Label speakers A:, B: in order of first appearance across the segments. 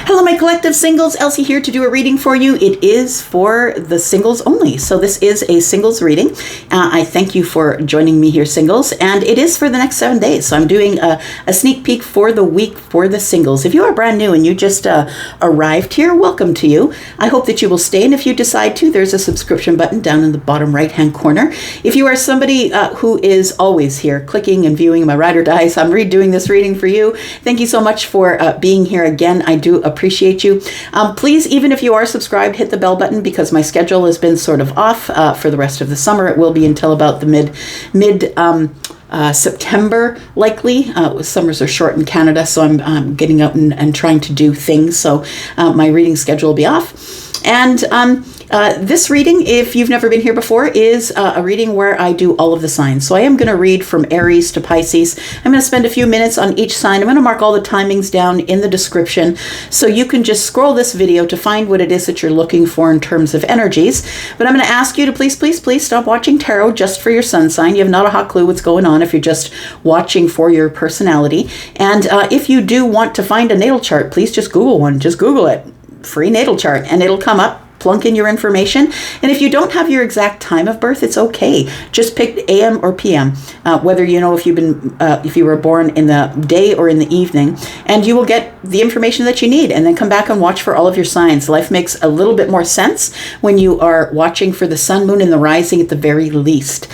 A: Hello, my collective singles. Elsie here to do a reading for you. It is for the singles only. So this is a singles reading. I thank you for joining me here, singles. And it is for the next 7 days. So I'm doing a sneak peek for the week for the singles. If you are brand new and you just arrived here, welcome to you. I hope that you will stay. And if you decide to, there's a subscription button down in the bottom right-hand corner. If you are somebody who is always here, clicking and viewing my ride or dies, I'm redoing this reading for you. Thank you so much for being here again. I do appreciate you. Please, even if you are subscribed, hit the bell button because my schedule has been sort of off for the rest of the summer. It will be until about the mid September, likely. Summers are short in Canada, so I'm getting out and trying to do things. So my reading schedule will be off. And this reading, if you've never been here before, is a reading where I do all of the signs. So I am going to read from Aries to Pisces. I'm going to spend a few minutes on each sign. I'm going to mark all the timings down in the description so you can just scroll this video to find what it is that you're looking for in terms of energies. But I'm going to ask you to please stop watching tarot just for your sun sign. You have not a hot clue what's going on if you're just watching for your personality. And if you do want to find a natal chart, please just Google one. Just Google it. Free natal chart, and it'll come up. Plunk in your information. And if you don't have your exact time of birth, it's okay. Just pick AM or PM, whether you know if you were born in the day or in the evening, and you will get the information that you need, and then come back and watch for all of your signs. Life makes a little bit more sense when you are watching for the sun, moon, and the rising at the very least.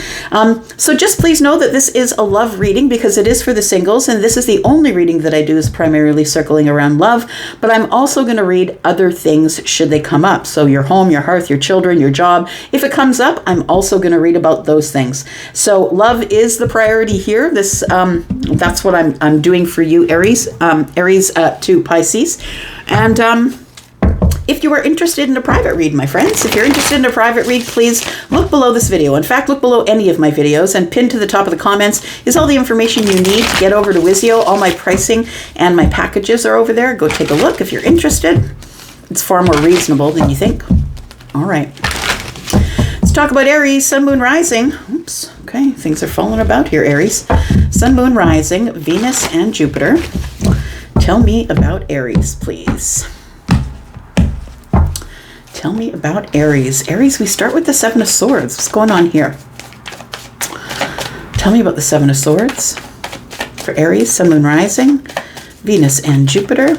A: So just please know that this is a love reading because it is for the singles, and this is the only reading that I do is primarily circling around love, but I'm also going to read other things should they come up. So your home, your hearth, your children, your job. If it comes up, I'm also going to read about those things. So love is the priority here. This that's what I'm doing for you, Aries. Aries to Pisces. And if you are interested in a private read, my friends, if you're interested in a private read, please look below this video. In fact, look below any of my videos, and pinned to the top of the comments is all the information you need to get over to Wizio. All my pricing and my packages are over there. Go take a look if you're interested. It's far more reasonable than you think. All right. Let's talk about Aries, Sun, Moon, Rising. Oops. Okay. Things are falling about here, Aries. Sun, Moon, Rising, Venus, and Jupiter. Tell me about Aries, please. Tell me about Aries. Aries, we start with the Seven of Swords. What's going on here? Tell me about the Seven of Swords for Aries, Sun, Moon, Rising, Venus, and Jupiter.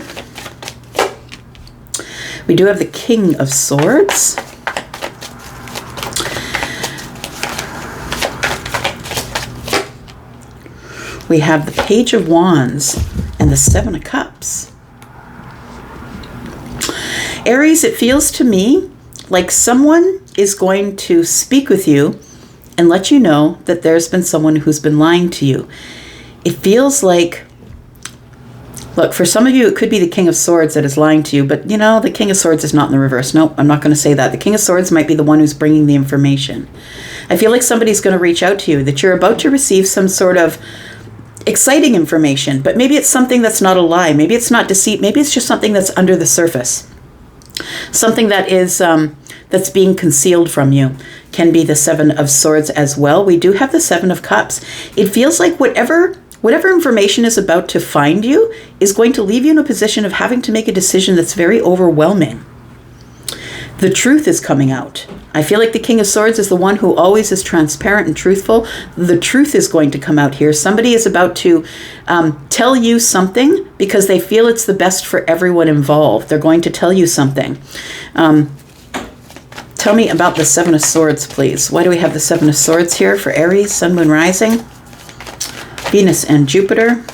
A: We do have the King of Swords. We have the Page of Wands and the Seven of Cups. Aries, it feels to me like someone is going to speak with you and let you know that there's been someone who's been lying to you. It feels like, look, for some of you, it could be the King of Swords that is lying to you, but you know, the King of Swords is not in the reverse. No, I'm not going to say that. The King of Swords might be the one who's bringing the information. I feel like somebody's going to reach out to you, that you're about to receive some sort of exciting information, but maybe it's something that's not a lie. Maybe it's not deceit. Maybe it's just something that's under the surface. Something that is, that's being concealed from you. Can be the Seven of Swords as well. We do have the Seven of Cups. It feels like whatever information is about to find you is going to leave you in a position of having to make a decision that's very overwhelming. The truth is coming out. I feel like the King of Swords is the one who always is transparent and truthful. The truth is going to come out here. Somebody is about to tell you something because they feel it's the best for everyone involved. They're going to tell you something. Tell me about the Seven of Swords, please. Why do we have the Seven of Swords here for Aries, Sun, Moon, Rising, Venus, and Jupiter?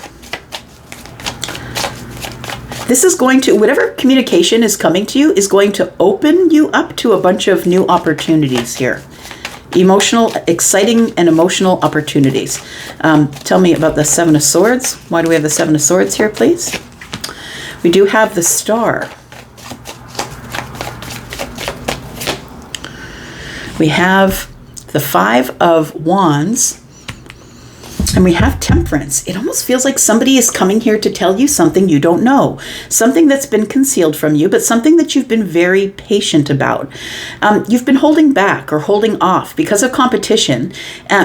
A: This is going to, whatever communication is coming to you is going to open you up to a bunch of new opportunities here. Emotional, exciting and emotional opportunities. Tell me about the Seven of Swords. Why do we have the Seven of Swords here, please? We do have the Star. We have the Five of Wands. And we have Temperance. It almost feels like somebody is coming here to tell you something you don't know, something that's been concealed from you, but something that you've been very patient about. You've been holding back or holding off because of competition,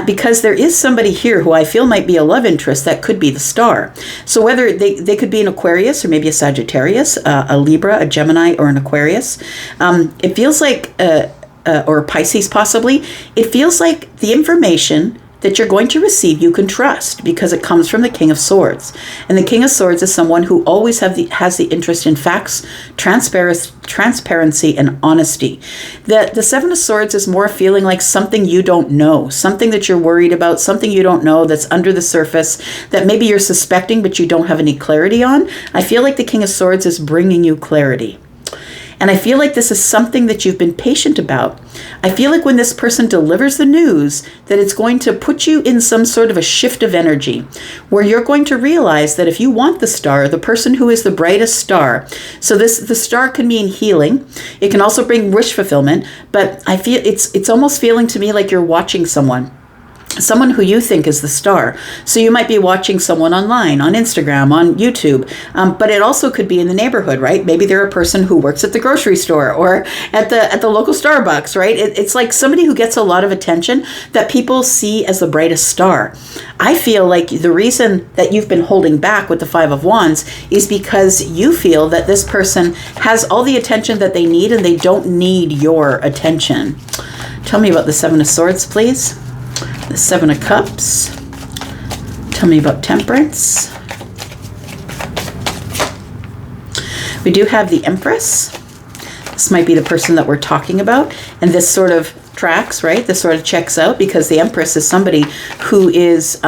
A: because there is somebody here who I feel might be a love interest that could be the star. So whether they could be an Aquarius or maybe a Sagittarius, a Libra, a Gemini, or an Aquarius, it feels like, or Pisces possibly, it feels like the information that you're going to receive you can trust because it comes from the King of Swords. And the King of Swords is someone who always has the interest in facts, transparency, and honesty. The Seven of Swords is more feeling like something you don't know, something that you're worried about, something you don't know that's under the surface that maybe you're suspecting but you don't have any clarity on. I feel like the King of Swords is bringing you clarity. And I feel like this is something that you've been patient about. I feel like when this person delivers the news, that it's going to put you in some sort of a shift of energy, where you're going to realize that if you want the star, the person who is the brightest star, so the star can mean healing. It can also bring wish fulfillment, but I feel it's almost feeling to me like you're watching someone who you think is the star. So you might be watching someone online, on Instagram, on YouTube, but it also could be in the neighborhood, right? Maybe they're a person who works at the grocery store or at the local Starbucks, right? It's like somebody who gets a lot of attention that people see as the brightest star. I feel like the reason that you've been holding back with the Five of Wands is because you feel that this person has all the attention that they need and they don't need your attention. Tell me about the Seven of Swords, please. The Seven of Cups. Tell me about Temperance. We do have the Empress. This might be the person that we're talking about. And this sort of tracks, right? This sort of checks out because the Empress is somebody who is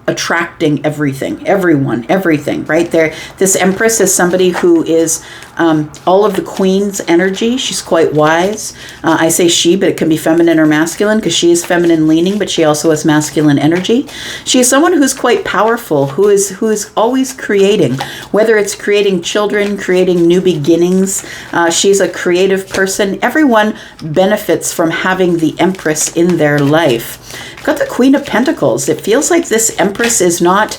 A: attracting everything, everyone, everything, right there. This Empress is somebody who is all of the Queen's energy. She's quite wise. I say she, but it can be feminine or masculine because she is feminine leaning, but she also has masculine energy. She is someone who's quite powerful, who is always creating, whether it's creating children, creating new beginnings. She's a creative person. Everyone benefits from having the Empress in their life. Got the Queen of Pentacles. It feels like this Empress is not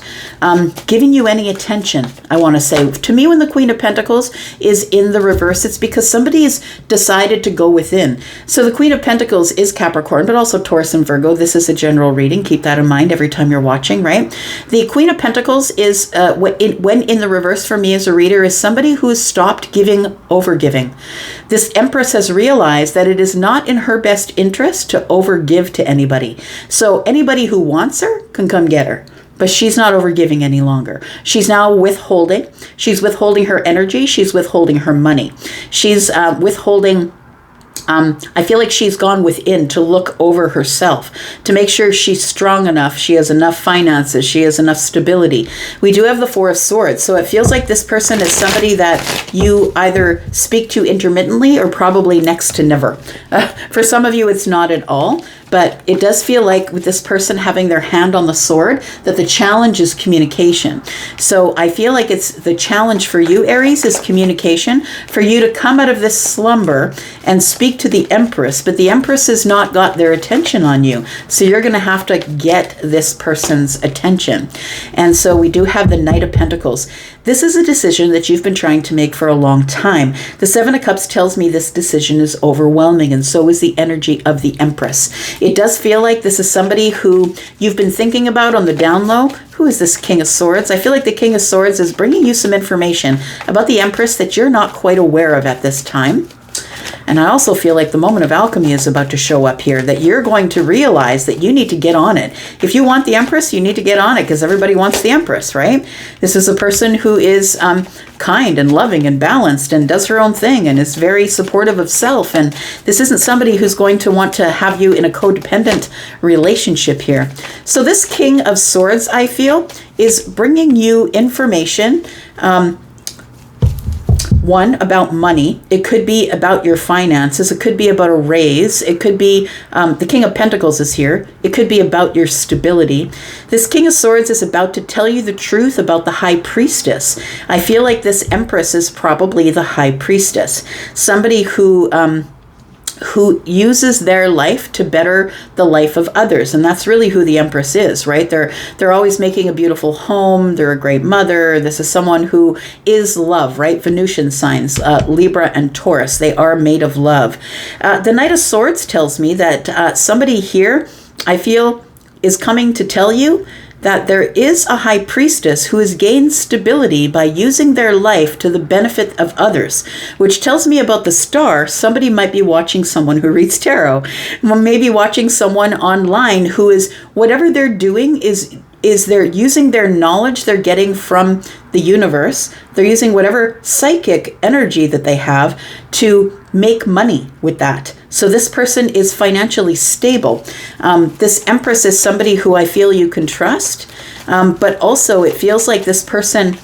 A: giving you any attention, I want to say. To me, when the Queen of Pentacles is in the reverse, it's because somebody has decided to go within. So the Queen of Pentacles is Capricorn, but also Taurus and Virgo. This is a general reading. Keep that in mind every time you're watching, right? The Queen of Pentacles is, when in the reverse for me as a reader, is somebody who has stopped giving over giving. This Empress has realized that it is not in her best interest to overgive to anybody. So anybody who wants her can come get her. But she's not overgiving any longer. She's now withholding. She's withholding her energy. She's withholding her money. She's withholding. I feel like she's gone within to look over herself, to make sure she's strong enough, she has enough finances, she has enough stability. We do have the Four of Swords, so it feels like this person is somebody that you either speak to intermittently or probably next to never. For some of you, it's not at all. But it does feel like with this person having their hand on the sword, that the challenge is communication. So I feel like it's the challenge for you, Aries, is communication, for you to come out of this slumber and speak to the Empress. But the Empress has not got their attention on you. So you're going to have to get this person's attention. And so we do have the Knight of Pentacles. This is a decision that you've been trying to make for a long time. The Seven of Cups tells me this decision is overwhelming, and so is the energy of the Empress. It does feel like this is somebody who you've been thinking about on the down low. Who is this King of Swords? I feel like the King of Swords is bringing you some information about the Empress that you're not quite aware of at this time. And I also feel like the moment of alchemy is about to show up here, that you're going to realize that you need to get on it. If you want the Empress, you need to get on it because everybody wants the Empress, right? This is a person who is kind and loving and balanced and does her own thing and is very supportive of self. And this isn't somebody who's going to want to have you in a codependent relationship here. So this King of Swords, I feel, is bringing you information. One, about money. It could be about your finances. It could be about a raise. It could be, the King of Pentacles is here. It could be about your stability. This King of Swords is about to tell you the truth about the High Priestess. I feel like this Empress is probably the High Priestess. Somebody who who uses their life to better the life of others. And that's really who the Empress is, right? They're always making a beautiful home. They're a great mother. This is someone who is love, right? Venusian signs, Libra and Taurus, they are made of love. The Knight of Swords tells me that somebody here, I feel, is coming to tell you that there is a high priestess who has gained stability by using their life to the benefit of others, which tells me about the star. Somebody might be watching someone who reads tarot, maybe watching someone online who is, whatever they're doing is they're using their knowledge they're getting from the universe. They're using whatever psychic energy that they have to make money with that. So this person is financially stable. This Empress is somebody who I feel you can trust, but also it feels like this person,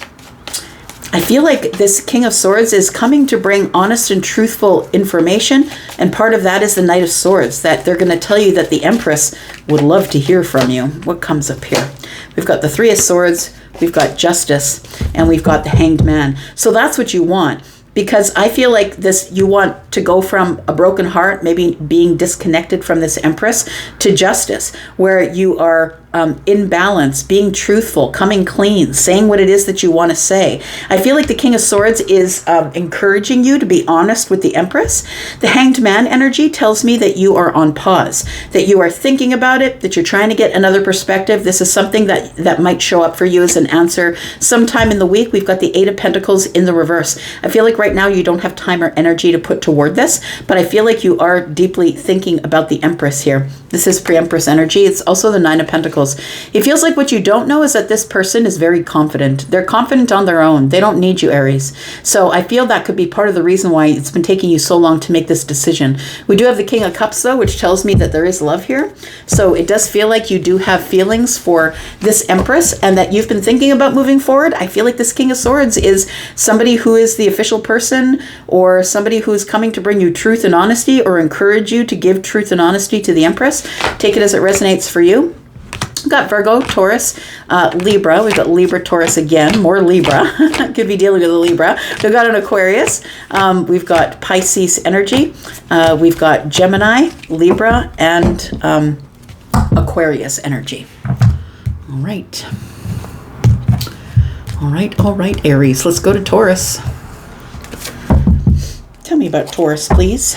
A: I feel like this King of Swords is coming to bring honest and truthful information. And part of that is the Knight of Swords, that they're going to tell you that the Empress would love to hear from you. What comes up here? We've got the Three of Swords, we've got Justice, and we've got the Hanged Man. So that's what you want. Because I feel like this, you want to go from a broken heart, maybe being disconnected from this Empress, to justice, where you are in balance, being truthful, coming clean, saying what it is that you want to say. I feel like the King of Swords is encouraging you to be honest with the Empress. The Hanged Man energy tells me that you are on pause, that you are thinking about it, that you're trying to get another perspective. This is something that might show up for you as an answer sometime in the week. We've got the Eight of Pentacles in the reverse. I feel like right now you don't have time or energy to put toward this, but I feel like you are deeply thinking about the Empress here. This is pre-Empress energy. It's also the Nine of Pentacles. It feels like what you don't know is that this person is very confident. They're confident on their own. They don't need you, Aries. So I feel that could be part of the reason why it's been taking you so long to make this decision. We do have the King of Cups, though, which tells me that there is love here. So it does feel like you do have feelings for this Empress and that you've been thinking about moving forward. I feel like this King of Swords is somebody who is the official person, or somebody who is coming to bring you truth and honesty, or encourage you to give truth and honesty to the Empress. Take it as it resonates for you. We've got Virgo, Taurus, Libra. We've got Libra, Taurus again, more Libra. Could be dealing with a Libra. We've got an Aquarius. We've got Pisces energy. We've got Gemini, Libra, and Aquarius energy. All right. All right, Aries. Let's go to Taurus. Tell me about Taurus, please.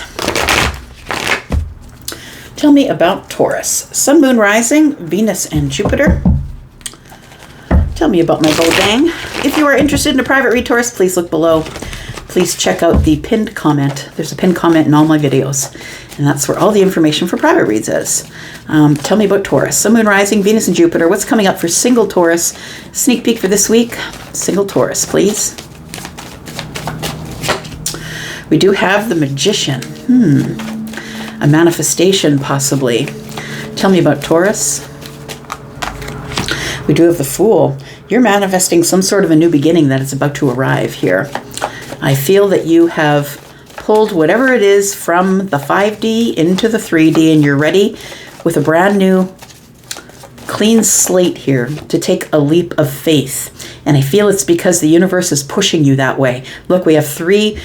A: Tell me about Taurus. Sun, Moon, Rising, Venus, and Jupiter. Tell me about my bow gang. If you are interested in a private read, Taurus, please look below. Please check out the pinned comment. There's a pinned comment in all my videos, and that's where all the information for private reads is. Tell me about Taurus. Sun, Moon, Rising, Venus, and Jupiter. What's coming up for single Taurus? Sneak peek for this week. Single Taurus, please. We do have the Magician. A manifestation, possibly. Tell me about Taurus. We do have the Fool. You're manifesting some sort of a new beginning that is about to arrive here. I feel that you have pulled whatever it is from the 5D into the 3D, and you're ready with a brand new clean slate here to take a leap of faith. And I feel it's because the universe is pushing you that way. Look, we have three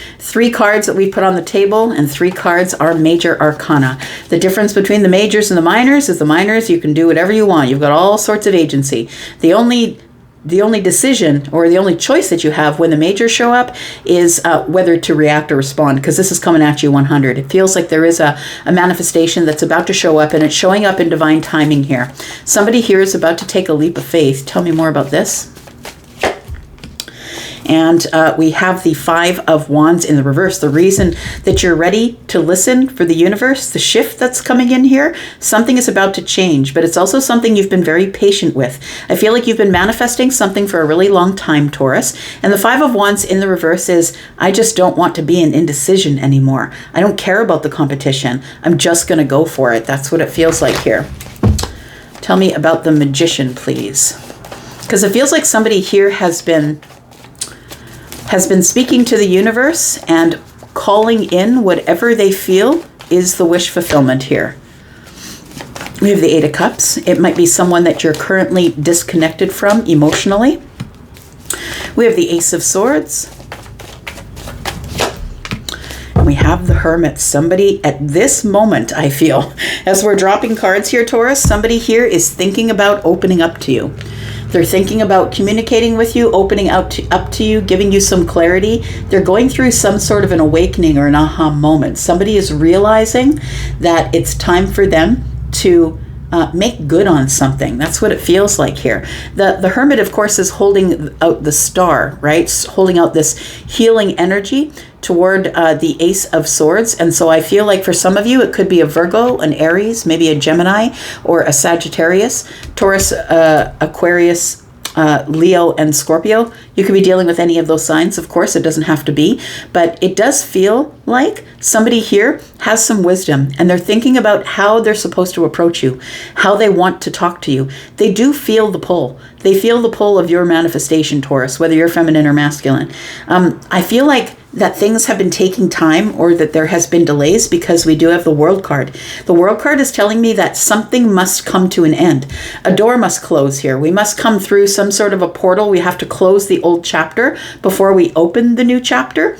A: cards that we put on the table, and 3 cards are major arcana. The difference between the majors and the minors is the minors, you can do whatever you want. You've got all sorts of agency. The only decision, or the only choice that you have when the majors show up, is whether to react or respond, because this is coming at you 100. It feels like there is a manifestation that's about to show up, and it's showing up in divine timing here. Somebody here is about to take a leap of faith. Tell me more about this. And we have the 5 of Wands in the reverse. The reason that you're ready to listen for the universe, the shift that's coming in here, something is about to change, but it's also something you've been very patient with. I feel like you've been manifesting something for a really long time, Taurus. And the 5 of Wands in the reverse is, I just don't want to be in indecision anymore. I don't care about the competition. I'm just going to go for it. That's what it feels like here. Tell me about the Magician, please. Because it feels like somebody here has been speaking to the universe and calling in whatever they feel is the wish fulfillment here. We have the 8 of Cups. It might be someone that you're currently disconnected from emotionally. We have the Ace of Swords. We have the Hermit. Somebody at this moment, I feel, as we're dropping cards here, Taurus, somebody here is thinking about opening up to you. They're thinking about communicating with you, opening up to you, giving you some clarity. They're going through some sort of an awakening or an aha moment. Somebody is realizing that it's time for them to make good on something. That's what it feels like here. The Hermit, of course, is holding out the star, right? Holding out this healing energy toward the Ace of Swords. And so I feel like for some of you, it could be a Virgo, an Aries, maybe a Gemini, or a Sagittarius, Taurus, Aquarius, Leo, and Scorpio. You could be dealing with any of those signs. Of course, it doesn't have to be, but it does feel like somebody here has some wisdom and they're thinking about how they're supposed to approach you, how they want to talk to you. They do feel the pull. They feel the pull of your manifestation, Taurus, whether you're feminine or masculine. I feel like that things have been taking time, or that there has been delays, because we do have the World card. The World card is telling me that something must come to an end. A door must close here. We must come through some sort of a portal. We have to close the old chapter before we open the new chapter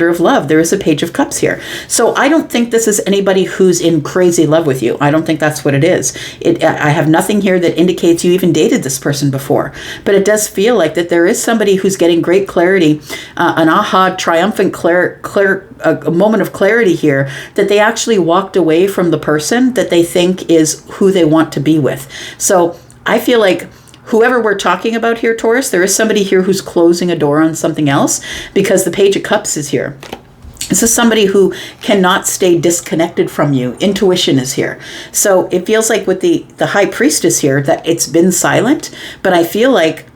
A: of love. There is a Page of Cups here. So I don't think this is anybody who's in crazy love with you. I don't think that's what it is. I have nothing here that indicates you even dated this person before, but it does feel like that there is somebody who's getting great clarity, an aha, triumphant a moment of clarity here, that they actually walked away from the person that they think is who they want to be with. So I feel like whoever we're talking about here, Taurus, there is somebody here who's closing a door on something else, because the Page of Cups is here. This is somebody who cannot stay disconnected from you. Intuition is here. So it feels like with the High Priestess here that it's been silent, but I feel like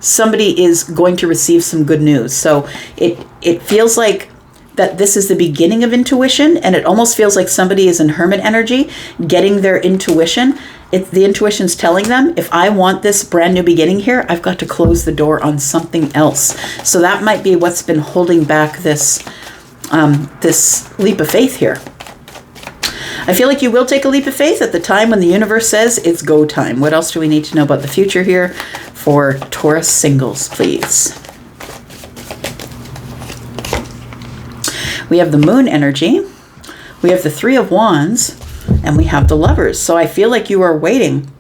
A: somebody is going to receive some good news. So it feels like that this is the beginning of intuition, and it almost feels like somebody is in Hermit energy, getting their intuition. The intuition's telling them, if I want this brand new beginning here, I've got to close the door on something else. So that might be what's been holding back this leap of faith here. I feel like you will take a leap of faith at the time when the universe says it's go time. What else do we need to know about the future here for Taurus singles, please? We have the Moon energy, we have the Three of Wands, and we have the Lovers. So I feel like you are waiting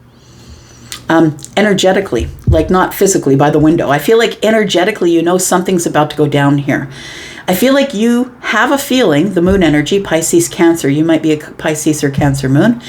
A: energetically, like not physically by the window. I feel like energetically you know something's about to go down here. I feel like you have a feeling, the Moon energy, Pisces, Cancer, you might be a Pisces or Cancer moon.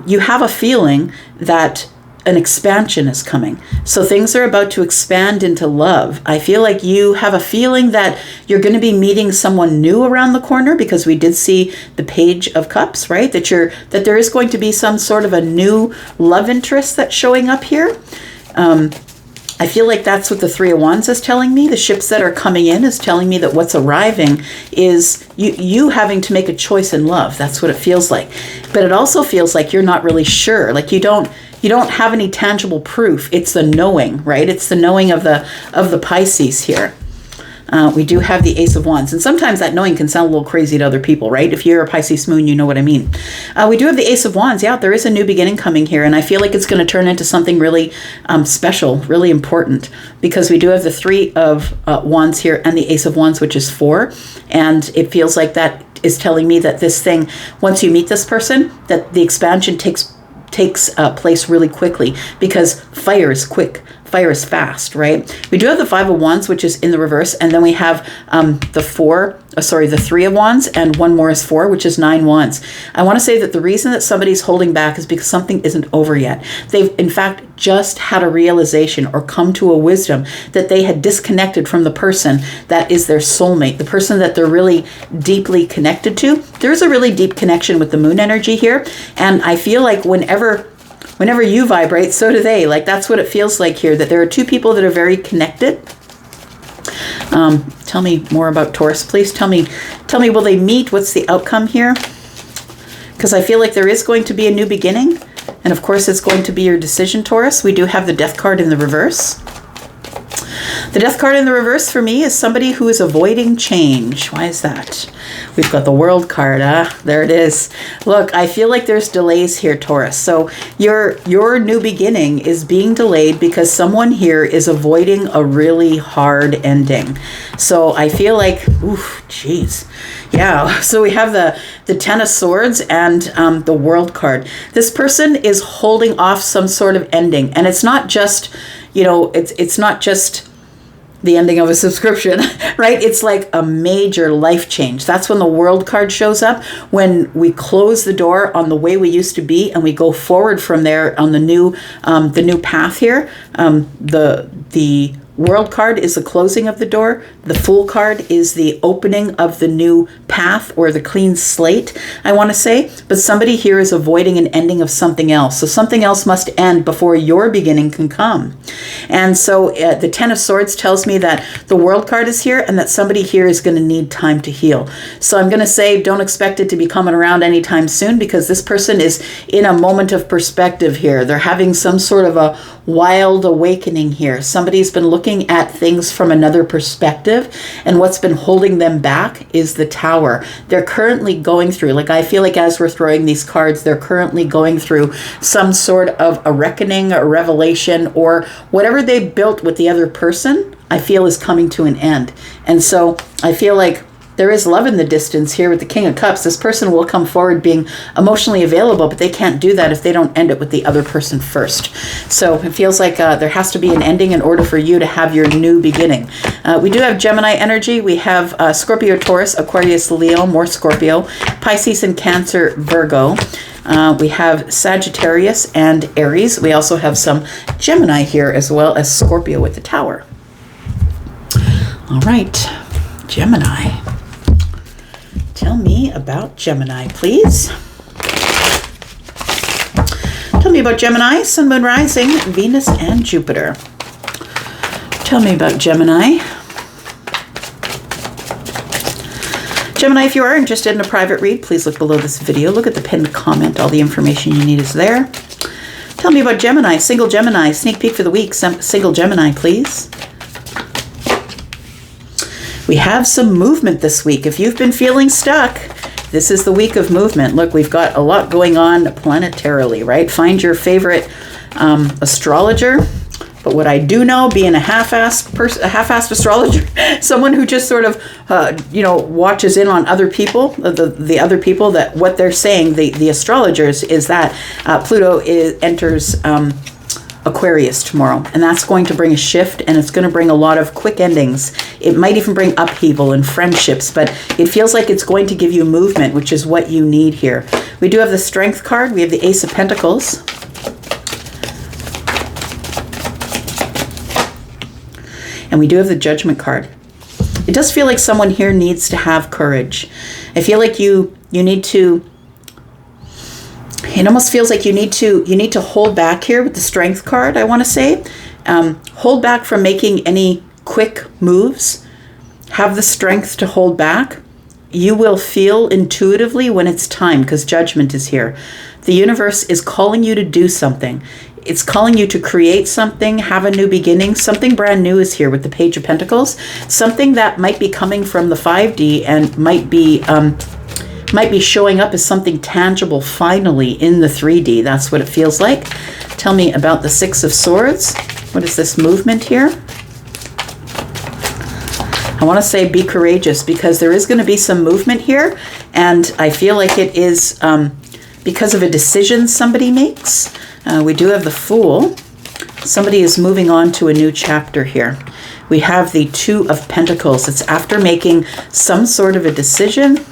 A: You have a feeling that an expansion is coming. So things are about to expand into love. I feel like you have a feeling that you're going to be meeting someone new around the corner, because we did see the Page of Cups, right? That there is going to be some sort of a new love interest that's showing up here. I feel like that's what the Three of Wands is telling me. The ships that are coming in is telling me that what's arriving is you having to make a choice in love. That's what it feels like. But it also feels like you're not really sure. Like you don't have any tangible proof. It's the knowing, right? It's the knowing of the Pisces here. We do have the Ace of Wands. And sometimes that knowing can sound a little crazy to other people, right? If you're a Pisces moon, you know what I mean. We do have the Ace of Wands. Yeah, there is a new beginning coming here. And I feel like it's going to turn into something really special, really important. Because we do have the Three of Wands here and the Ace of Wands, which is 4. And it feels like that is telling me that this thing, once you meet this person, that the expansion takes place really quickly, because fire is quick. Fire is fast, right? We do have the Five of Wands, which is in the reverse, and then we have the Three of Wands, and one more is 4, which is 9 Wands. I want to say that the reason that somebody's holding back is because something isn't over yet. They've, in fact, just had a realization or come to a wisdom that they had disconnected from the person that is their soulmate, the person that they're really deeply connected to. There's a really deep connection with the Moon energy here, and I feel like whenever you vibrate, so do they. Like, that's what it feels like here, that there are two people that are very connected. Tell me more about Taurus, please. Tell me, will they meet? What's the outcome here? Because I feel like there is going to be a new beginning. And of course, it's going to be your decision, Taurus. We do have the Death card in the reverse. The death card in the reverse for me is somebody who is avoiding change. Why is that? We've got the World card. There it is. Look, I feel like there's delays here, Taurus. So your new beginning is being delayed because someone here is avoiding a really hard ending. So I feel like, oof, geez. Yeah, so we have the Ten of Swords and the World card. This person is holding off some sort of ending. And it's not just, it's not just the ending of a subscription, right? It's like a major life change. That's when the World card shows up, when we close the door on the way we used to be and we go forward from there on the new path here. The World card is the closing of the door. The Fool card is the opening of the new path or the clean slate, I want to say. But somebody here is avoiding an ending of something else. So something else must end before your beginning can come. And so the Ten of Swords tells me that the World card is here and that somebody here is going to need time to heal. So I'm going to say don't expect it to be coming around anytime soon, because this person is in a moment of perspective here. They're having some sort of a wild awakening here. Somebody's been looking at things from another perspective, and what's been holding them back is the Tower. They're currently going through, like I feel like as we're throwing these cards, they're currently going through some sort of a reckoning, a revelation, or whatever they built with the other person, I feel is coming to an end. And so I feel like there is love in the distance here with the King of Cups. This person will come forward being emotionally available, but they can't do that if they don't end it with the other person first. So it feels like there has to be an ending in order for you to have your new beginning. We do have Gemini energy. We have Scorpio, Taurus, Aquarius, Leo, more Scorpio, Pisces and Cancer, Virgo. We have Sagittarius and Aries. We also have some Gemini here, as well as Scorpio with the Tower. All right, Gemini. Tell me about Gemini, please. Tell me about Gemini, Sun, Moon, Rising, Venus, and Jupiter. Tell me about Gemini. Gemini, if you are interested in a private read, please look below this video. Look at the pinned comment. All the information you need is there. Tell me about Gemini, single Gemini, sneak peek for the week, single Gemini, please. We have some movement this week. If you've been feeling stuck, this is the week of movement. Look, we've got a lot going on planetarily, right? Find your favorite astrologer. But what I do know, being a half-assed astrologer, someone who just sort of, watches in on other people, the other people, that what they're saying, the astrologers, is that Pluto enters Aquarius tomorrow, and that's going to bring a shift, and it's going to bring a lot of quick endings. It might even bring upheaval and friendships, but it feels like it's going to give you movement, which is what you need here. We do have the Strength card. We have the Ace of Pentacles. And we do have the Judgment card. It does feel like someone here needs to have courage. I feel like you need to, it almost feels like you need to hold back here with the Strength card, I want to say. Hold back from making any quick moves. Have the strength to hold back. You will feel intuitively when it's time, because Judgment is here. The universe is calling you to do something. It's calling you to create something, have a new beginning. Something brand new is here with the Page of Pentacles. Something that might be coming from the 5D and might be showing up as something tangible finally in the 3D. That's what it feels like. Tell me about the Six of Swords. What is this movement here? I want to say be courageous, because there is going to be some movement here, and I feel like it is because of a decision somebody makes. We do have the Fool. Somebody is moving on to a new chapter here. We have the Two of Pentacles. It's after making some sort of a decision.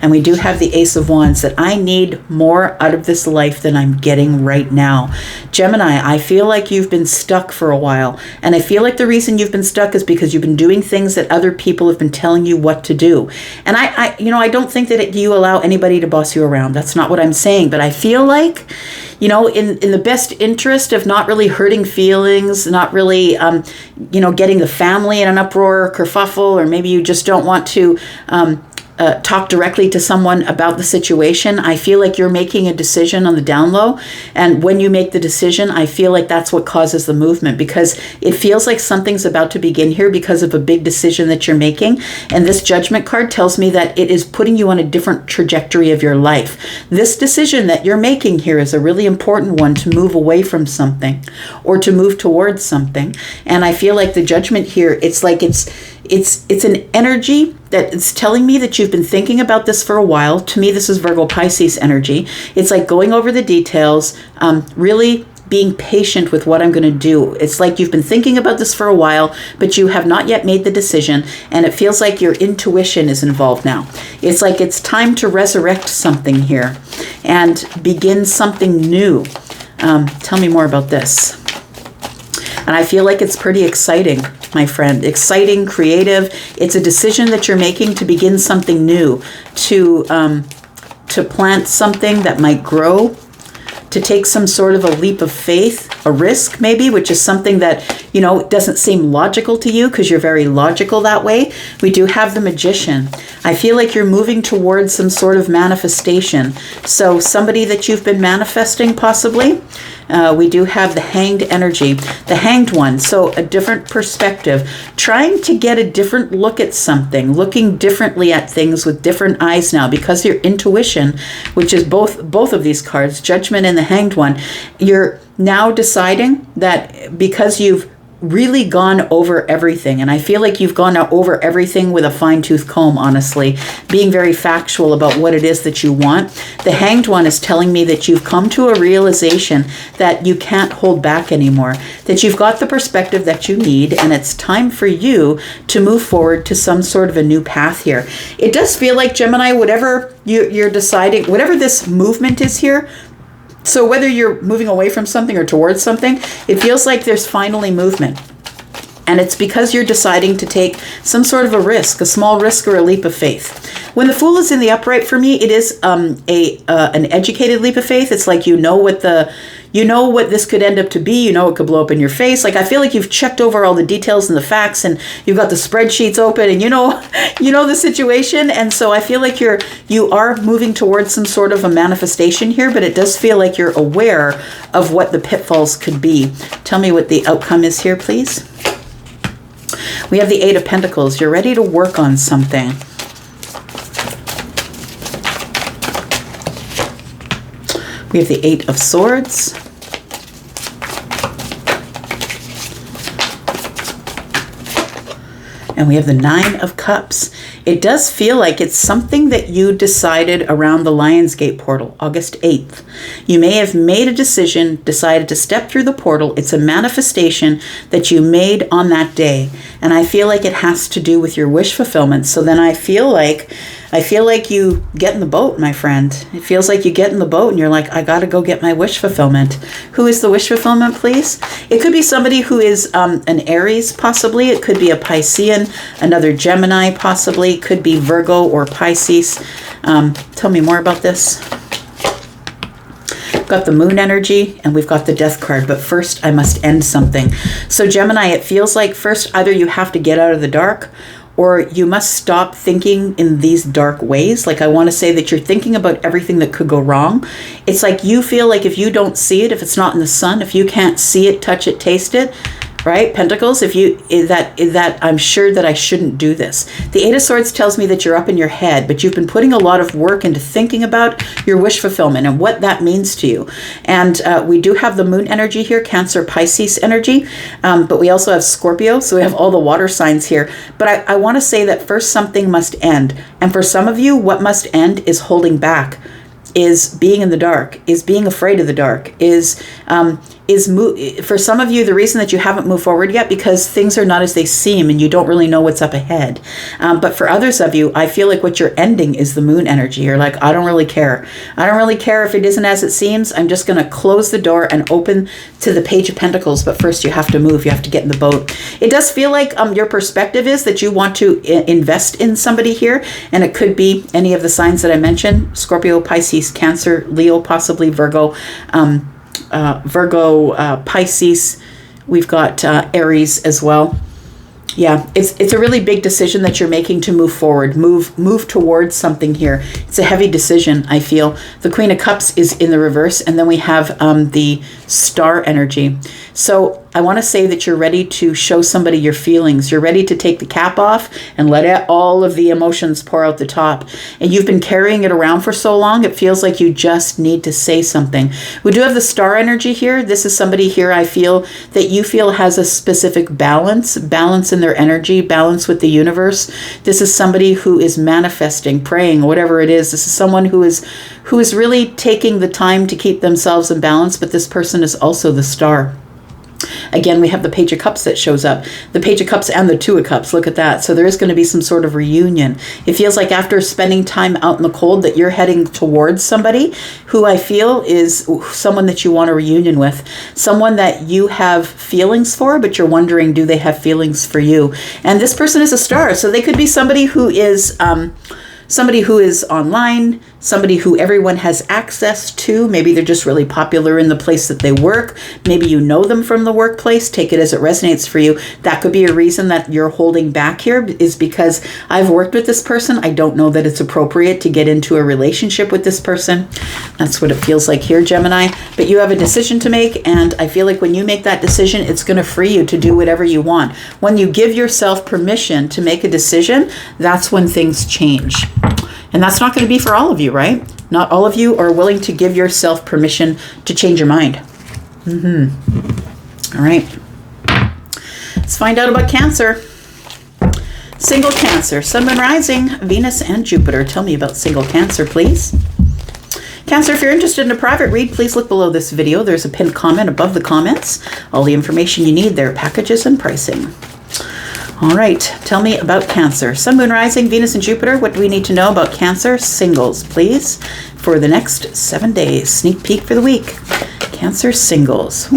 A: And we do have the Ace of Wands, that I need more out of this life than I'm getting right now. Gemini, I feel like you've been stuck for a while. And I feel like the reason you've been stuck is because you've been doing things that other people have been telling you what to do. And I don't think that you allow anybody to boss you around. That's not what I'm saying. But I feel like, in the best interest of not really hurting feelings, not really, getting the family in an uproar or kerfuffle, or maybe you just don't want to talk directly to someone about the situation. I feel like you're making a decision on the down low. And when you make the decision, I feel like that's what causes the movement, because it feels like something's about to begin here because of a big decision that you're making. And this Judgment card tells me that it is putting you on a different trajectory of your life. This decision that you're making here is a really important one, to move away from something or to move towards something. And I feel like the Judgment here, it's like it's an energy that is telling me that you've been thinking about this for a while. To me, this is Virgo Pisces energy. It's like going over the details, really being patient with what I'm going to do. It's like you've been thinking about this for a while, but you have not yet made the decision, and it feels like your intuition is involved now. It's like it's time to resurrect something here and begin something new. Tell me more about this. And I feel like it's pretty exciting, my friend. Exciting, creative. It's a decision that you're making to begin something new, to plant something that might grow, to take some sort of a leap of faith, a risk maybe, which is something that, doesn't seem logical to you because you're very logical that way. We do have the Magician. I feel like you're moving towards some sort of manifestation. So somebody that you've been manifesting possibly. We do have the Hanged energy, the Hanged one. So a different perspective, trying to get a different look at something, looking differently at things with different eyes now, because your intuition, which is both of these cards, Judgment and the Hanged one, you're now deciding that because you've really gone over everything, and I feel like you've gone over everything with a fine-tooth comb, honestly, being very factual about what it is that you want. The Hanged one is telling me that you've come to a realization that you can't hold back anymore, that you've got the perspective that you need, and it's time for you to move forward to some sort of a new path here. It does feel like, Gemini, whatever you're deciding, whatever this movement is here, so whether you're moving away from something or towards something, it feels like there's finally movement. And it's because you're deciding to take some sort of a risk, a small risk or a leap of faith. When the Fool is in the upright, for me, it is an educated leap of faith. It's like you know what this could end up to be. It could blow up in your face. Like, I feel like you've checked over all the details and the facts, and you've got the spreadsheets open, and you know the situation. And so I feel like you are moving towards some sort of a manifestation here, but it does feel like you're aware of what the pitfalls could be. Tell me what the outcome is here, please. We have the Eight of Pentacles. You're ready to work on something. We have the Eight of Swords. And we have the Nine of Cups. It does feel like it's something that you decided around the Lionsgate portal, August 8th. You may have made a decision, decided to step through the portal. It's a manifestation that you made on that day. And I feel like it has to do with your wish fulfillment. So then I feel like you get in the boat, my friend. It feels like you get in the boat and you're like, I got to go get my wish fulfillment. Who is the wish fulfillment, please? It could be somebody who is an Aries, possibly. It could be a Piscean, another Gemini, possibly. It could be Virgo or Pisces. Tell me more about this. We've got the Moon energy and we've got the Death card. But first, I must end something. So Gemini, it feels like first, either you have to get out of the dark, or you must stop thinking in these dark ways. Like, I want to say that you're thinking about everything that could go wrong. It's like you feel like if you don't see it, if it's not in the sun, if you can't see it, touch it, taste it, right? Pentacles, that I'm sure that I shouldn't do this. The Eight of Swords tells me that you're up in your head, but you've been putting a lot of work into thinking about your wish fulfillment and what that means to you. And we do have the Moon energy here, Cancer, Pisces energy, but we also have Scorpio, so we have all the water signs here. But I want to say that first something must end. And for some of you, what must end is holding back, is being in the dark, is being afraid of the dark, for some of you, the reason that you haven't moved forward yet, because things are not as they seem and you don't really know what's up ahead. But for others of you, I feel like what you're ending is the Moon energy. You're like, I don't really care. I don't really care if it isn't as it seems. I'm just going to close the door and open to the Page of Pentacles. But first you have to move. You have to get in the boat. It does feel like your perspective is that you want to invest in somebody here. And it could be any of the signs that I mentioned: Scorpio, Pisces, Cancer, Leo, possibly Virgo, Pisces. We've got Aries as well. Yeah, it's a really big decision that you're making to move forward, move towards something here. It's a heavy decision, I feel. The Queen of Cups is in the reverse, and then we have the Star energy. So I want to say that you're ready to show somebody your feelings. You're ready to take the cap off and let all of the emotions pour out the top. And you've been carrying it around for so long, it feels like you just need to say something. We do have the Star energy here. This is somebody here I feel that you feel has a specific balance in their energy, balance with the universe. This is somebody who is manifesting, praying, whatever it is. This is someone who is really taking the time to keep themselves in balance, but this person is also the Star. Again, we have the Page of Cups that shows up. The Page of Cups and the Two of Cups. Look at that. So there is going to be some sort of reunion. It feels like after spending time out in the cold that you're heading towards somebody who I feel is someone that you want a reunion with. Someone that you have feelings for, but you're wondering, do they have feelings for you? And this person is a Star. So they could be somebody who is online, somebody who everyone has access to. Maybe they're just really popular in the place that they work. Maybe you know them from the workplace. Take it as it resonates for you. That could be a reason that you're holding back here, is because I've worked with this person. I don't know that it's appropriate to get into a relationship with this person. That's what it feels like here, Gemini. But you have a decision to make, and I feel like when you make that decision, it's going to free you to do whatever you want. When you give yourself permission to make a decision, that's when things change. And that's not going to be for all of you, right? Not all of you are willing to give yourself permission to change your mind. All right. Let's find out about Cancer. Single Cancer, Sun, Moon, Rising, Venus, and Jupiter. Tell me about single Cancer, please. Cancer, if you're interested in a private read, please look below this video. There's a pinned comment above the comments. All the information you need there, packages and pricing. All right, tell me about Cancer. Sun, Moon, Rising, Venus, and Jupiter. What do we need to know about Cancer singles, please, for the next 7 days? Sneak peek for the week. Cancer singles.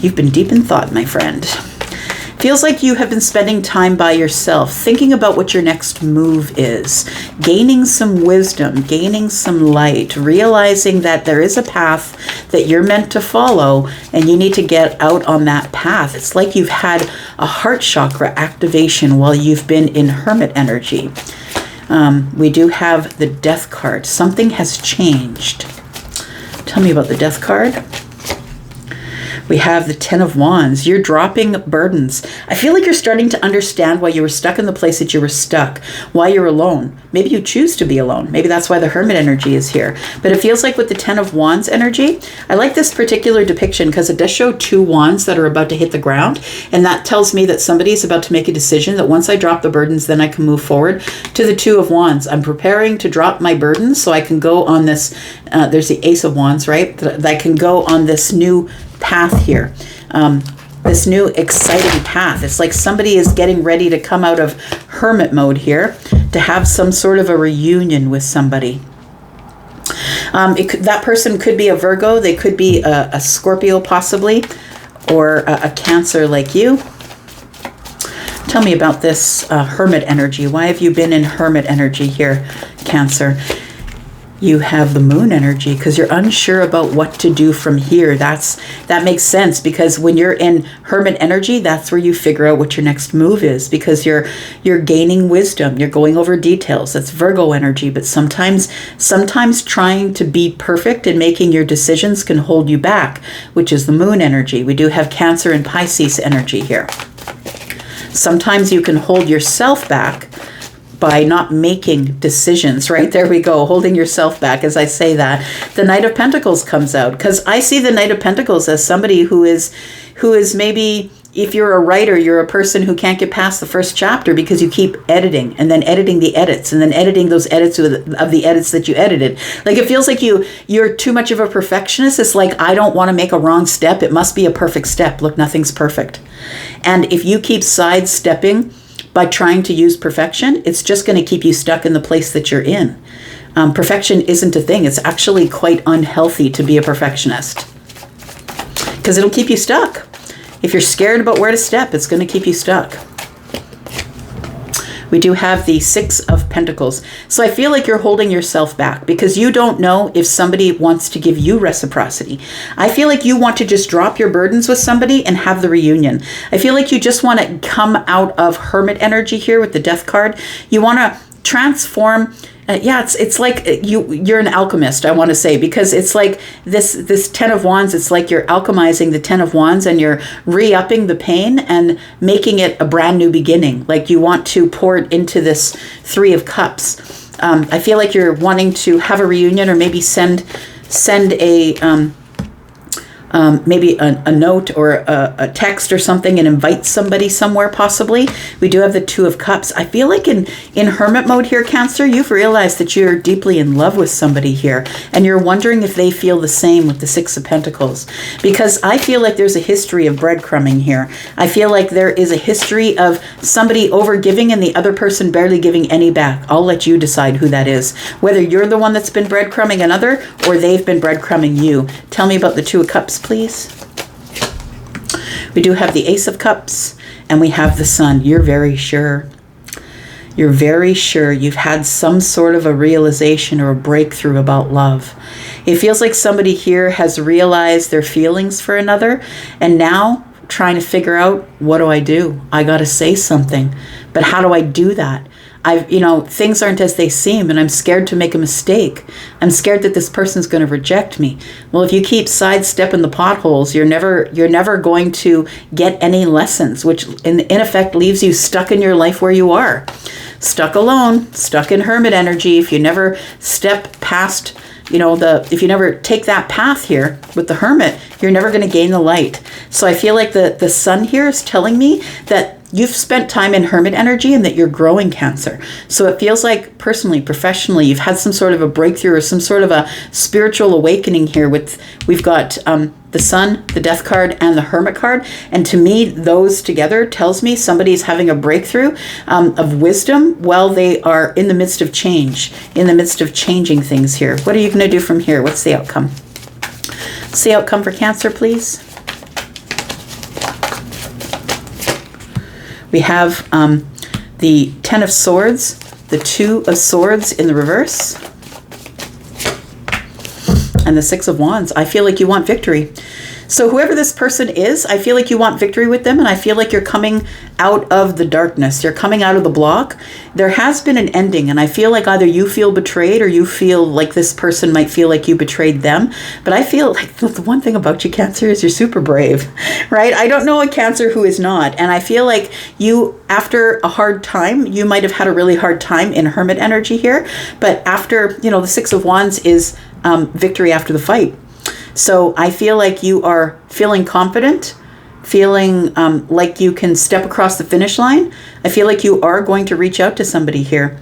A: You've been deep in thought, my friend. Feels like you have been spending time by yourself, thinking about what your next move is, gaining some wisdom, gaining some light, realizing that there is a path that you're meant to follow, and you need to get out on that path. It's like you've had a heart chakra activation while you've been in hermit energy. We do have the Death card. Something has changed. Tell me about the Death card. We have the Ten of Wands. You're dropping burdens. I feel like you're starting to understand why you were stuck in the place that you were stuck, why you're alone. Maybe you choose to be alone. Maybe that's why the Hermit energy is here. But it feels like with the Ten of Wands energy, I like this particular depiction because it does show two wands that are about to hit the ground. And that tells me that somebody is about to make a decision that once I drop the burdens, then I can move forward. To the Two of Wands, I'm preparing to drop my burdens so I can go on this, there's the Ace of Wands, right? That I can go on this new path here, this new exciting path. It's like somebody is getting ready to come out of hermit mode here to have some sort of a reunion with somebody. That person could be a Virgo, they could be a Scorpio possibly, or a Cancer like you. Tell me about this hermit energy. Why have you been in hermit energy here, Cancer? You have the Moon energy because you're unsure about what to do from here. That makes sense, because when you're in hermit energy, that's where you figure out what your next move is, because you're gaining wisdom. You're going over details. That's Virgo energy. But sometimes trying to be perfect and making your decisions can hold you back, which is the Moon energy. We do have Cancer and Pisces energy here. Sometimes you can hold yourself back by not making decisions, right? There we go, holding yourself back as I say that. The Knight of Pentacles comes out, because I see the Knight of Pentacles as somebody who is maybe, if you're a writer, you're a person who can't get past the first chapter because you keep editing and then editing the edits and then editing those edits of the edits that you edited. Like it feels like you're too much of a perfectionist. It's like, I don't want to make a wrong step. It must be a perfect step. Look, nothing's perfect. And if you keep sidestepping by trying to use perfection, it's just going to keep you stuck in the place that you're in. Perfection isn't a thing. It's actually quite unhealthy to be a perfectionist, because it'll keep you stuck. If you're scared about where to step, it's going to keep you stuck. We do have the Six of Pentacles. So I feel like you're holding yourself back because you don't know if somebody wants to give you reciprocity. I feel like you want to just drop your burdens with somebody and have the reunion. I feel like you just want to come out of Hermit energy here with the Death card. You want to transform. It's like you're an alchemist, I want to say, because it's like this Ten of Wands, it's like you're alchemizing the Ten of Wands and you're re-upping the pain and making it a brand new beginning. Like you want to pour it into this Three of Cups. I feel like you're wanting to have a reunion or maybe send a maybe a note or a text or something and invite somebody somewhere possibly. We do have the Two of Cups. I feel like in Hermit mode here, Cancer, you've realized that you're deeply in love with somebody here and you're wondering if they feel the same with the Six of Pentacles, because I feel like there's a history of breadcrumbing here. I feel like there is a history of somebody overgiving and the other person barely giving any back. I'll let you decide who that is, whether you're the one that's been breadcrumbing another or they've been breadcrumbing you. Tell me about the Two of Cups, please. We do have the Ace of Cups and we have the Sun. You're very sure. You're very sure you've had some sort of a realization or a breakthrough about love. It feels like somebody here has realized their feelings for another and now trying to figure out, what do I do? I got to say something, but how do I do that? Things aren't as they seem and I'm scared to make a mistake. I'm scared that this person's going to reject me. Well, if you keep sidestepping the potholes, you're never going to get any lessons, which in effect leaves you stuck in your life where you are. Stuck alone, stuck in Hermit energy. If you never step past, if you never take that path here with the Hermit, you're never going to gain the light. So I feel like the Sun here is telling me that you've spent time in Hermit energy and that you're growing, Cancer. So it feels like personally, professionally, you've had some sort of a breakthrough or some sort of a spiritual awakening here. We've got the Sun, the Death card, and the Hermit card. And to me, those together tells me somebody's having a breakthrough of wisdom while they are in the midst of change, in the midst of changing things here. What are you going to do from here? What's the outcome? What's the outcome for Cancer, please? We have the Ten of Swords, the Two of Swords in the reverse, and the Six of Wands. I feel like you want victory. So whoever this person is, I feel like you want victory with them, and I feel like you're coming out of the darkness. You're coming out of the block. There has been an ending, and I feel like either you feel betrayed or you feel like this person might feel like you betrayed them. But I feel like the one thing about you, Cancer, is you're super brave, right? I don't know a Cancer who is not. And I feel like you, after a hard time, you might have had a really hard time in Hermit energy here. But after, the Six of Wands is victory after the fight. So I feel like you are feeling confident, feeling like you can step across the finish line. I feel like you are going to reach out to somebody here.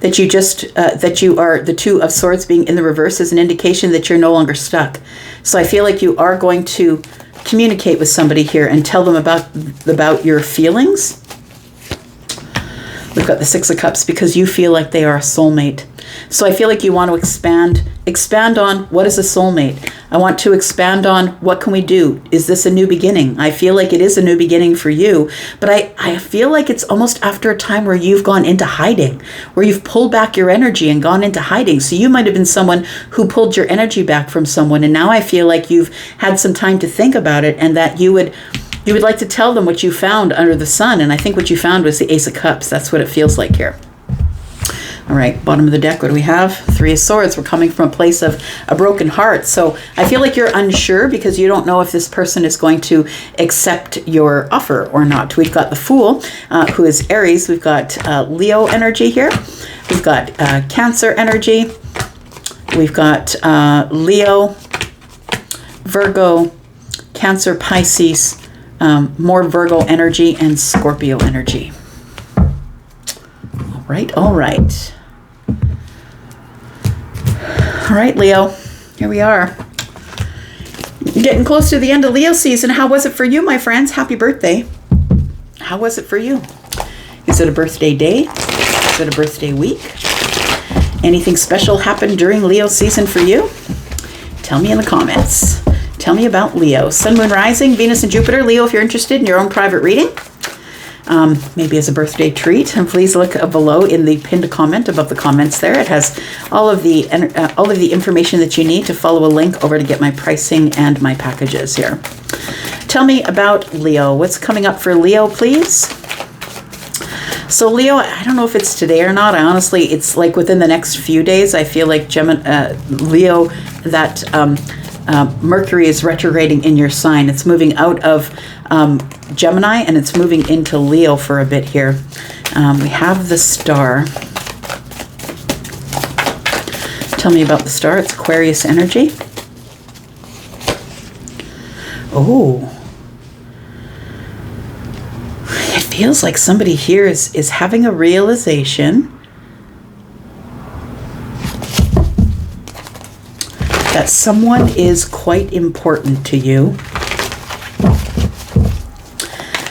A: That you are the Two of Swords being in the reverse is an indication that you're no longer stuck. So I feel like you are going to communicate with somebody here and tell them about your feelings. We've got the Six of Cups because you feel like they are a soulmate. So I feel like you want to expand on what is a soulmate. I want to expand on what can we do? Is this a new beginning? I feel like it is a new beginning for you, but I feel like it's almost after a time where you've gone into hiding, where you've pulled back your energy and gone into hiding. So you might have been someone who pulled your energy back from someone, and now I feel like you've had some time to think about it and that you would like to tell them what you found under the sun. And I think what you found was the Ace of Cups. That's what it feels like here. All right, bottom of the deck, what do we have? Three of Swords. We're coming from a place of a broken heart. So I feel like you're unsure because you don't know if this person is going to accept your offer or not. We've got the Fool, who is Aries. We've got Leo energy here. We've got Cancer energy. We've got Leo, Virgo, Cancer, Pisces, more Virgo energy, and Scorpio energy. All right. All right, Leo, here we are. Getting close to the end of Leo season. How was it for you, my friends? Happy birthday. How was it for you? Is it a birthday day? Is it a birthday week? Anything special happened during Leo season for you? Tell me in the comments. Tell me about Leo. Sun, Moon, Rising, Venus, and Jupiter. Leo, if you're interested in your own private reading. maybe as a birthday treat. And please look below in the pinned comment above the comments there. It has all of the information that you need to follow a link over to get my pricing and my packages here. Tell me about Leo. What's coming up for Leo, please? So Leo, I don't know if it's today or not. It's like within the next few days. I feel like Leo, that Mercury is retrograding in your sign. It's moving out of Gemini and it's moving into Leo for a bit here. We have the star. Tell me about the star. It's Aquarius energy. Oh. It feels like somebody here is having a realization that someone is quite important to you.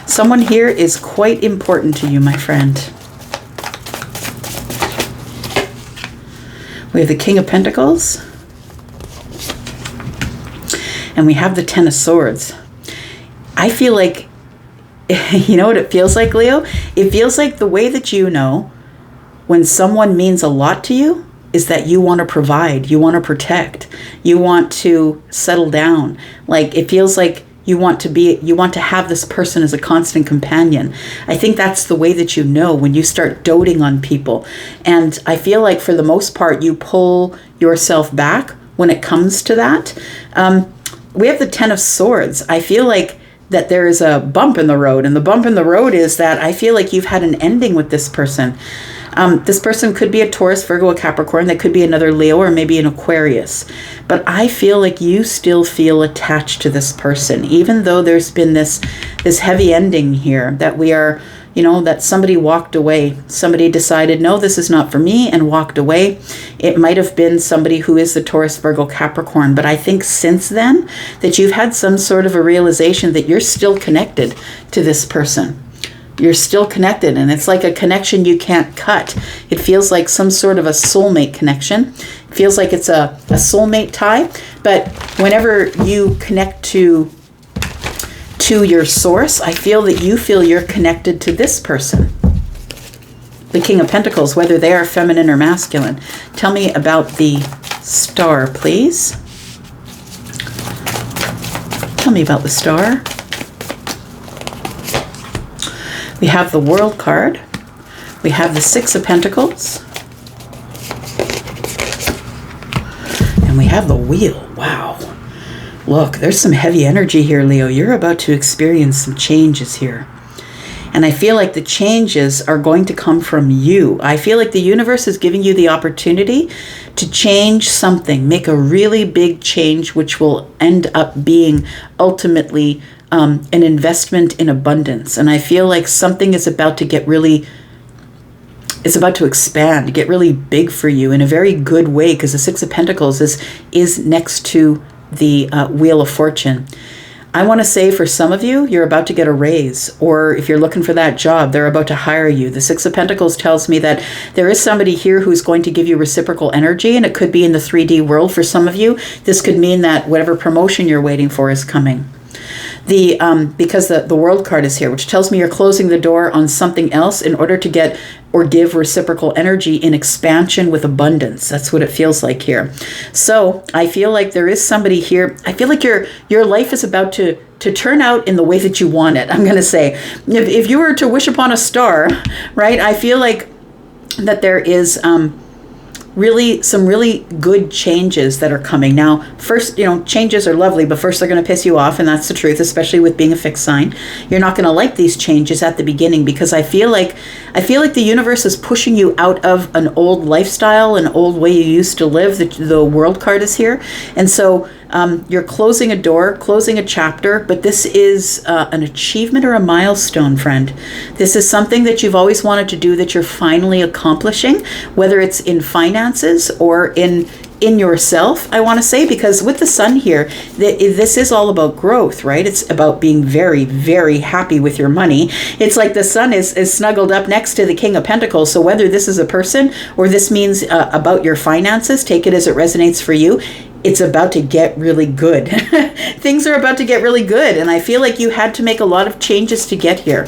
A: Someone here is quite important to you, my friend. We have the King of Pentacles. And we have the Ten of Swords. I feel like, you know what it feels like, Leo? It feels like the way that you know when someone means a lot to you is that you want to provide, you want to protect, you want to settle down. Like it feels like you want to have this person as a constant companion. I think that's the way that you know when you start doting on people. And I feel like for the most part, you pull yourself back when it comes to that. We have the Ten of Swords. I feel like that there is a bump in the road, and the bump in the road is that I feel like you've had an ending with this person. This person could be a Taurus, Virgo, a Capricorn. That could be another Leo or maybe an Aquarius. But I feel like you still feel attached to this person, even though there's been this heavy ending here that we are, that somebody walked away. Somebody decided, no, this is not for me, and walked away. It might have been somebody who is the Taurus, Virgo, Capricorn. But I think since then that you've had some sort of a realization that you're still connected to this person. You're still connected, and it's like a connection you can't cut. It feels like some sort of a soulmate connection. It feels like it's a soulmate tie. But whenever you connect to your source, I feel that you feel you're connected to this person. The King of Pentacles, whether they are feminine or masculine. Tell me about the star, please. Tell me about the star. We have the World card. We have the Six of Pentacles. And we have the Wheel. Wow. Look, there's some heavy energy here, Leo. You're about to experience some changes here. And I feel like the changes are going to come from you. I feel like the universe is giving you the opportunity to change something, make a really big change, which will end up being ultimately an investment in abundance. And I feel like something is about to it's about to expand, get really big for you in a very good way, because the Six of Pentacles is next to the Wheel of Fortune. I want to say for some of you, you're about to get a raise, or if you're looking for that job, they're about to hire you. The Six of Pentacles tells me that there is somebody here who's going to give you reciprocal energy, and it could be in the 3D world for some of you. This could mean that whatever promotion you're waiting for is coming. Because the World card is here, which tells me you're closing the door on something else in order to get or give reciprocal energy in expansion with abundance. That's what it feels like here. So I feel like there is somebody here. I feel like your life is about to turn out in the way that you want it. I'm going to say, if you were to wish upon a star, right? I feel like that there is really some really good changes that are coming. Now, first, changes are lovely, but first they're going to piss you off, and that's the truth, especially with being a fixed sign. You're not going to like these changes at the beginning, because I feel like the universe is pushing you out of an old lifestyle, an old way you used to live. The World card is here. And so you're closing a door, closing a chapter, but this is an achievement or a milestone, friend. This is something that you've always wanted to do that you're finally accomplishing, whether it's in finances or in yourself, I want to say, because with the sun here, this is all about growth, right? It's about being very, very happy with your money. It's like the sun is snuggled up next to the King of Pentacles. So whether this is a person or this means about your finances, take it as it resonates for you. It's about to get really good. Things are about to get really good. And I feel like you had to make a lot of changes to get here.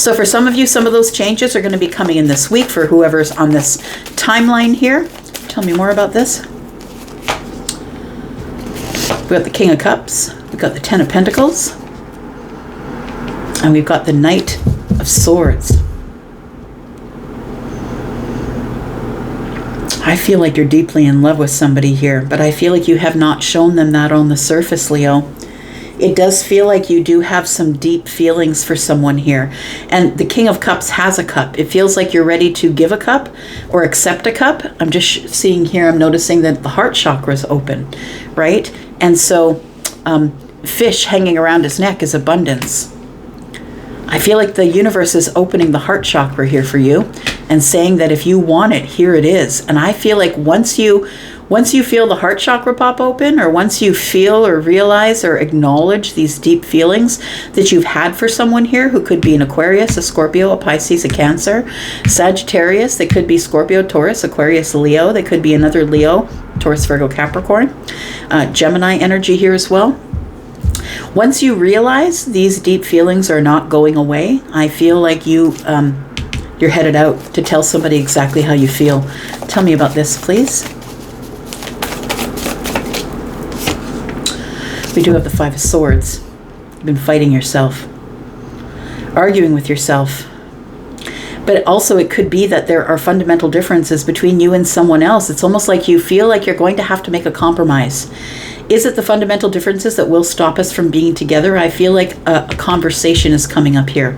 A: So for some of you, some of those changes are going to be coming in this week for whoever's on this timeline here. Tell me more about this. We've got the King of Cups. We've got the Ten of Pentacles. And we've got the Knight of Swords. I feel like you're deeply in love with somebody here, but I feel like you have not shown them that on the surface, Leo. It does feel like you do have some deep feelings for someone here. And the King of Cups has a cup. It feels like you're ready to give a cup or accept a cup. I'm just seeing here, I'm noticing that the heart chakra is open, right? And so fish hanging around his neck is abundance. I feel like the universe is opening the heart chakra here for you and saying that if you want it, here it is. And I feel like once you feel the heart chakra pop open, or once you feel or realize or acknowledge these deep feelings that you've had for someone here, who could be an Aquarius, a Scorpio, a Pisces, a Cancer, Sagittarius, they could be Scorpio, Taurus, Aquarius, Leo, they could be another Leo, Taurus, Virgo, Capricorn, Gemini energy here as well. Once you realize these deep feelings are not going away, I feel like you're headed out to tell somebody exactly how you feel. Tell me about this, please. We do have the Five of Swords. You've been fighting yourself, arguing with yourself. But also it could be that there are fundamental differences between you and someone else. It's almost like you feel like you're going to have to make a compromise. Is it the fundamental differences that will stop us from being together? I feel like a conversation is coming up here.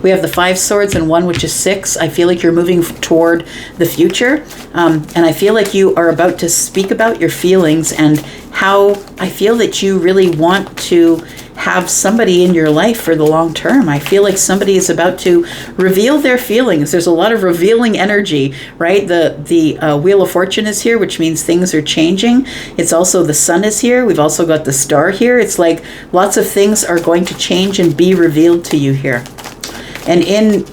A: We have the Five Swords and one, which is 6. I feel like you're moving toward the future. And I feel like you are about to speak about your feelings and how I feel that you really want to have somebody in your life for the long term. I feel like somebody is about to reveal their feelings. There's a lot of revealing energy, right? The Wheel of Fortune is here, which means things are changing. It's also the Sun is here. We've also got the Star here. It's like lots of things are going to change and be revealed to you here. And in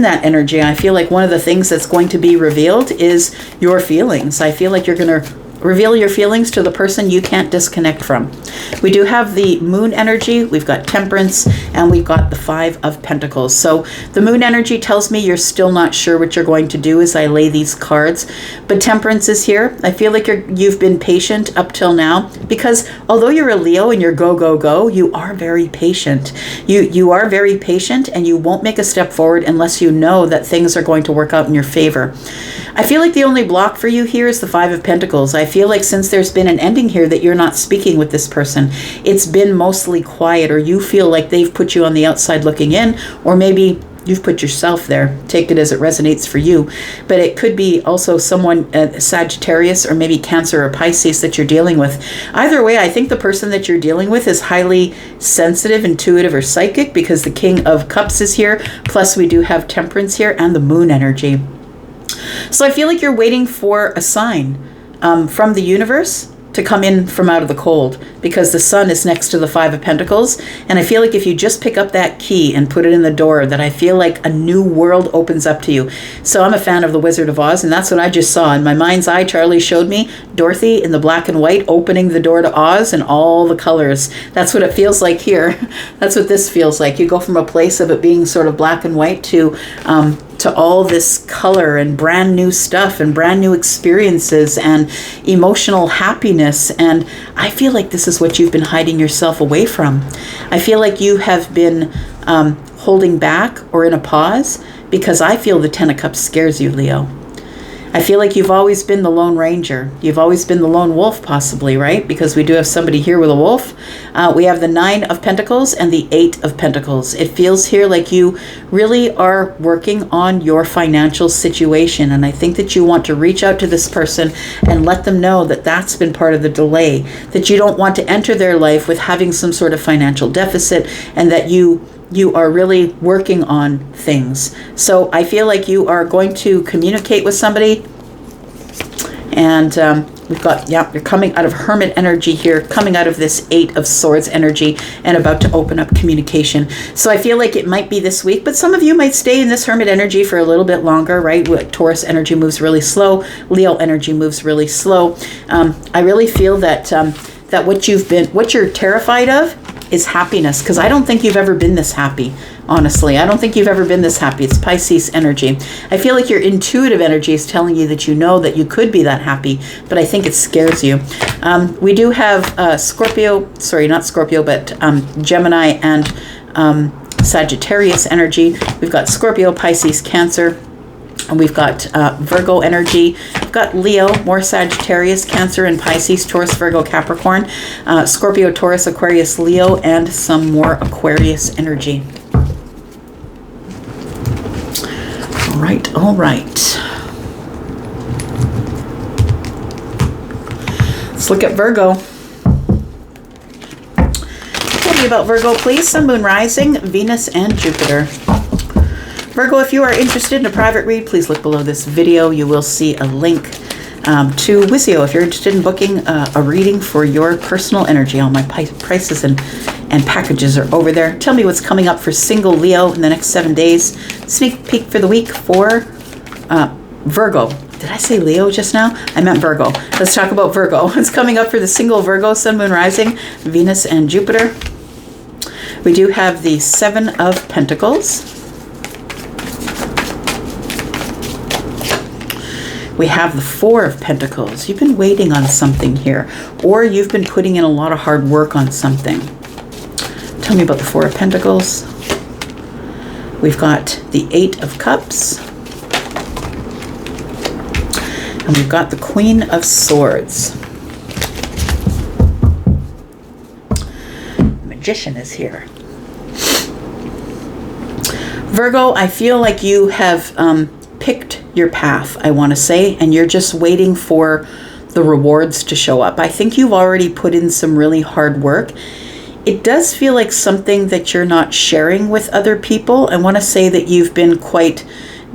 A: that energy, I feel like one of the things that's going to be revealed is your feelings. I feel like you're going to reveal your feelings to the person you can't disconnect from. We do have the Moon energy, we've got Temperance, and we've got the Five of Pentacles. So the Moon energy tells me you're still not sure what you're going to do as I lay these cards, but Temperance is here. I feel like you've been patient up till now, because although you're a Leo and you're go, go, go, you are very patient. You are very patient, and you won't make a step forward unless you know that things are going to work out in your favor. I feel like the only block for you here is the Five of Pentacles. I feel like since there's been an ending here that you're not speaking with this person, it's been mostly quiet, or you feel like they've put you on the outside looking in, or maybe you've put yourself there. Take it as it resonates for you. But it could be also someone, Sagittarius, or maybe Cancer or Pisces that you're dealing with. Either way, I think the person that you're dealing with is highly sensitive, intuitive, or psychic, because the King of Cups is here. Plus we do have Temperance here and the Moon energy. So I feel like you're waiting for a sign from the universe to come in from out of the cold, because the Sun is next to the Five of Pentacles. And I feel like if you just pick up that key and put it in the door, that I feel like a new world opens up to you. So I'm a fan of The Wizard of Oz, and that's what I just saw. In my mind's eye, Charlie showed me Dorothy in the black and white opening the door to Oz and all the colors. That's what it feels like here. That's what this feels like. You go from a place of it being sort of black and white to all this color and brand new stuff and brand new experiences and emotional happiness. And I feel like this is what you've been hiding yourself away from. I feel like you have been holding back or in a pause, because I feel the Ten of Cups scares you, Leo. I feel like you've always been the Lone Ranger. You've always been the lone wolf, possibly, right? Because we do have somebody here with a wolf. We have the Nine of Pentacles and the Eight of Pentacles. It feels here like you really are working on your financial situation. And I think that you want to reach out to this person and let them know that that's been part of the delay, that you don't want to enter their life with having some sort of financial deficit, and that you are really working on things. So I feel like you are going to communicate with somebody. And we've got, you're coming out of Hermit energy here, coming out of this Eight of Swords energy, and about to open up communication. So I feel like it might be this week, but some of you might stay in this Hermit energy for a little bit longer, right? Taurus energy moves really slow. Leo energy moves really slow. I really feel that that what you're terrified of is happiness, because I don't think you've ever been this happy. Honestly, I don't think you've ever been this happy. It's Pisces energy. I feel like your intuitive energy is telling you that you know that you could be that happy, but I think it scares you. We do have Scorpio, sorry, not Scorpio, but Gemini and Sagittarius energy. We've got Scorpio, Pisces, Cancer, and we've got Virgo energy. We've got Leo, more Sagittarius, Cancer, and Pisces, Taurus, Virgo, Capricorn, Scorpio, Taurus, Aquarius, Leo, and some more Aquarius energy. All right, all right. Let's look at Virgo. Tell me about Virgo, please. Sun, Moon, Rising, Venus, and Jupiter. Virgo, if you are interested in a private read, please look below this video. You will see a link to Wizio if you're interested in booking a reading for your personal energy. All my prices and packages are over there. Tell me what's coming up for single Leo in the next 7 days. Sneak peek for the week for Virgo. Did I say Leo just now? I meant Virgo. Let's talk about Virgo. What's coming up for the single Virgo, Sun, Moon, Rising, Venus, and Jupiter? We do have the Seven of Pentacles. We have the Four of Pentacles. You've been waiting on something here, or you've been putting in a lot of hard work on something. Tell me about the Four of Pentacles. We've got the Eight of Cups. And we've got the Queen of Swords. The Magician is here. Virgo, I feel like you have picked your path, I want to say, and you're just waiting for the rewards to show up. I think you've already put in some really hard work. It does feel like something that you're not sharing with other people. I want to say that you've been quite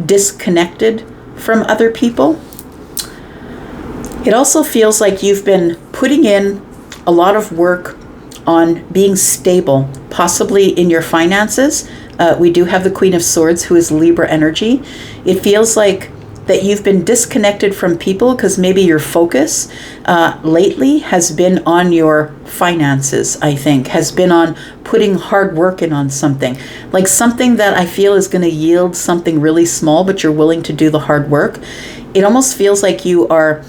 A: disconnected from other people. It also feels like you've been putting in a lot of work on being stable, possibly in your finances. We do have the Queen of Swords, who is Libra energy. It feels like that you've been disconnected from people because maybe your focus lately has been on your finances, I think, has been on putting hard work in on something. Like something that I feel is going to yield something really small, but you're willing to do the hard work. It almost feels like you are,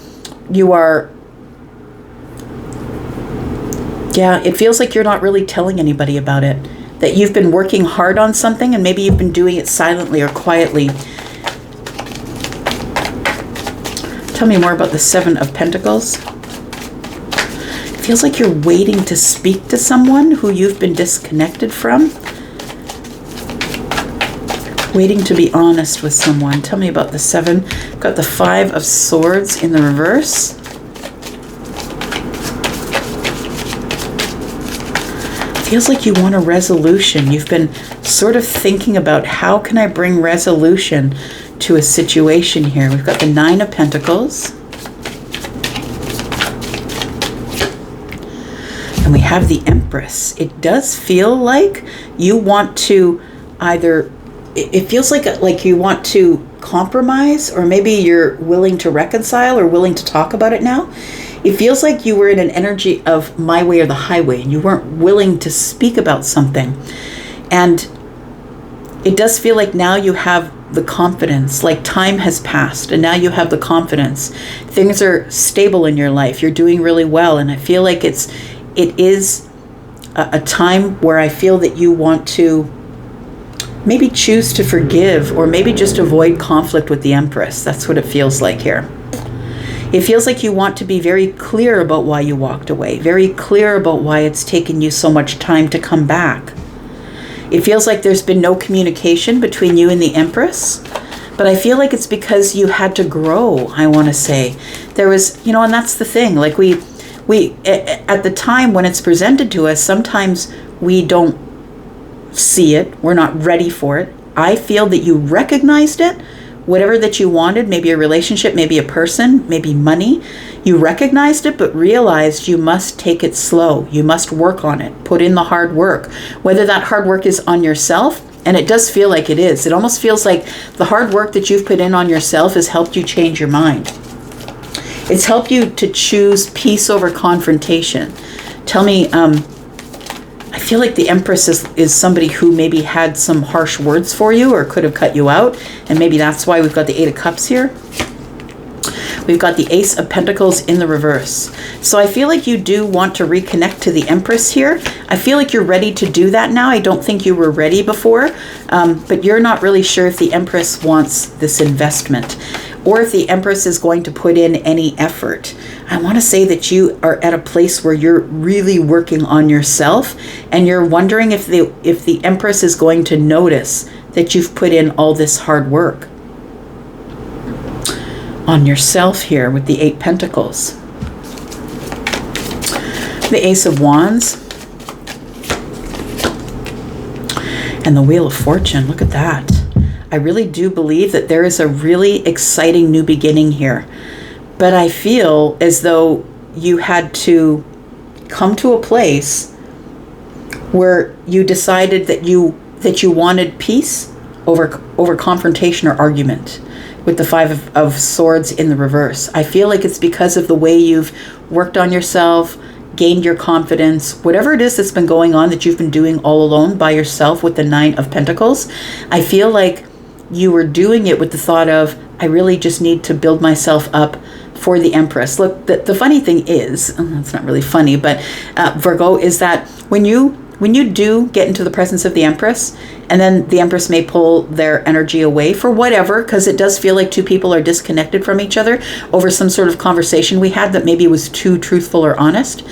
A: yeah, it feels like you're not really telling anybody about it. That you've been working hard on something and maybe you've been doing it silently or quietly. Tell me more about the Seven of Pentacles. It feels like you're waiting to speak to someone who you've been disconnected from. Waiting to be honest with someone. Tell me about the Seven. Got the Five of Swords in the reverse. Feels like you want a resolution. You've been sort of thinking about how can I bring resolution to a situation here. We've got the Nine of Pentacles. And we have the Empress. It does feel like you want to either, it feels like you want to compromise, or maybe you're willing to reconcile or willing to talk about it now. It feels like you were in an energy of my way or the highway, and you weren't willing to speak about something. And it does feel like now you have the confidence, like time has passed, and now you have the confidence. Things are stable in your life. You're doing really well. And I feel like it is a time where I feel that you want to maybe choose to forgive, or maybe just avoid conflict with the Empress. That's what it feels like here. It feels like you want to be very clear about why you walked away, very clear about why it's taken you so much time to come back. It feels like there's been no communication between you and the Empress, but I feel like it's because you had to grow, I want to say. There was, and that's the thing, like we at the time when it's presented to us, sometimes we don't see it, we're not ready for it. I feel that you recognized it. Whatever that you wanted, maybe a relationship, maybe a person, maybe money, you recognized it, but realized you must take it slow. You must work on it, put in the hard work, whether that hard work is on yourself. And it does feel like it is. It almost feels like the hard work that you've put in on yourself has helped you change your mind. It's helped you to choose peace over confrontation. Tell me, I feel like the Empress is somebody who maybe had some harsh words for you or could have cut you out. And maybe that's why we've got the Eight of Cups here. We've got the Ace of Pentacles in the reverse. So I feel like you do want to reconnect to the Empress here. I feel like you're ready to do that now. I don't think you were ready before, but you're not really sure if the Empress wants this investment or if the Empress is going to put in any effort. I want to say that you are at a place where you're really working on yourself and you're wondering if the Empress is going to notice that you've put in all this hard work on yourself here with the Eight Pentacles. The Ace of Wands. And the Wheel of Fortune. Look at that. I really do believe that there is a really exciting new beginning here. But I feel as though you had to come to a place where you decided that you wanted peace over confrontation or argument. With the Five of Swords in the reverse. I feel like it's because of the way you've worked on yourself, gained your confidence, whatever it is that's been going on that you've been doing all alone by yourself with the Nine of Pentacles. I feel like you were doing it with the thought of, I really just need to build myself up for the Empress. Look, the funny thing is, it's not really funny, but Virgo, is that when you do get into the presence of the Empress, and then the Empress may pull their energy away for whatever, because it does feel like two people are disconnected from each other over some sort of conversation we had that maybe was too truthful or honest.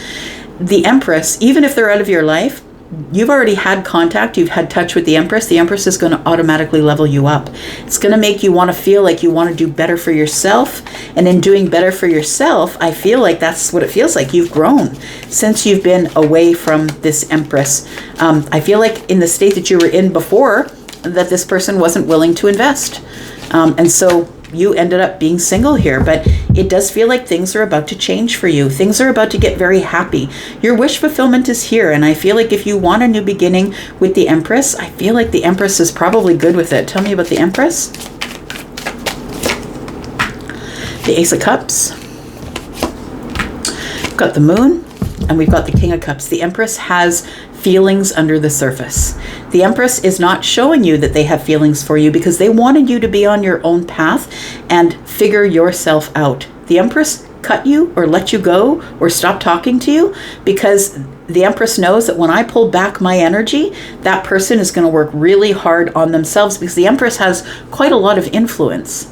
A: The Empress, even if they're out of your life, you've already had contact, you've had touch with the Empress. The Empress is going to automatically level you up. It's going to make you want to feel like you want to do better for yourself. And in doing better for yourself, I feel like that's what it feels like. You've grown since you've been away from this Empress. I feel like in the state that you were in before, that this person wasn't willing to invest. And so you ended up being single here, but it does feel like things are about to change for you. Things are about to get very happy. Your wish fulfillment is here, and I feel like if you want a new beginning with the Empress, I feel like the Empress is probably good with it. Tell me about the Empress. The Ace of Cups. We've got the Moon, and we've got the King of Cups. The Empress has feelings under the surface. The Empress is not showing you that they have feelings for you because they wanted you to be on your own path and figure yourself out. The Empress cut you or let you go or stop talking to you because the Empress knows that when I pull back my energy, that person is going to work really hard on themselves because the Empress has quite a lot of influence.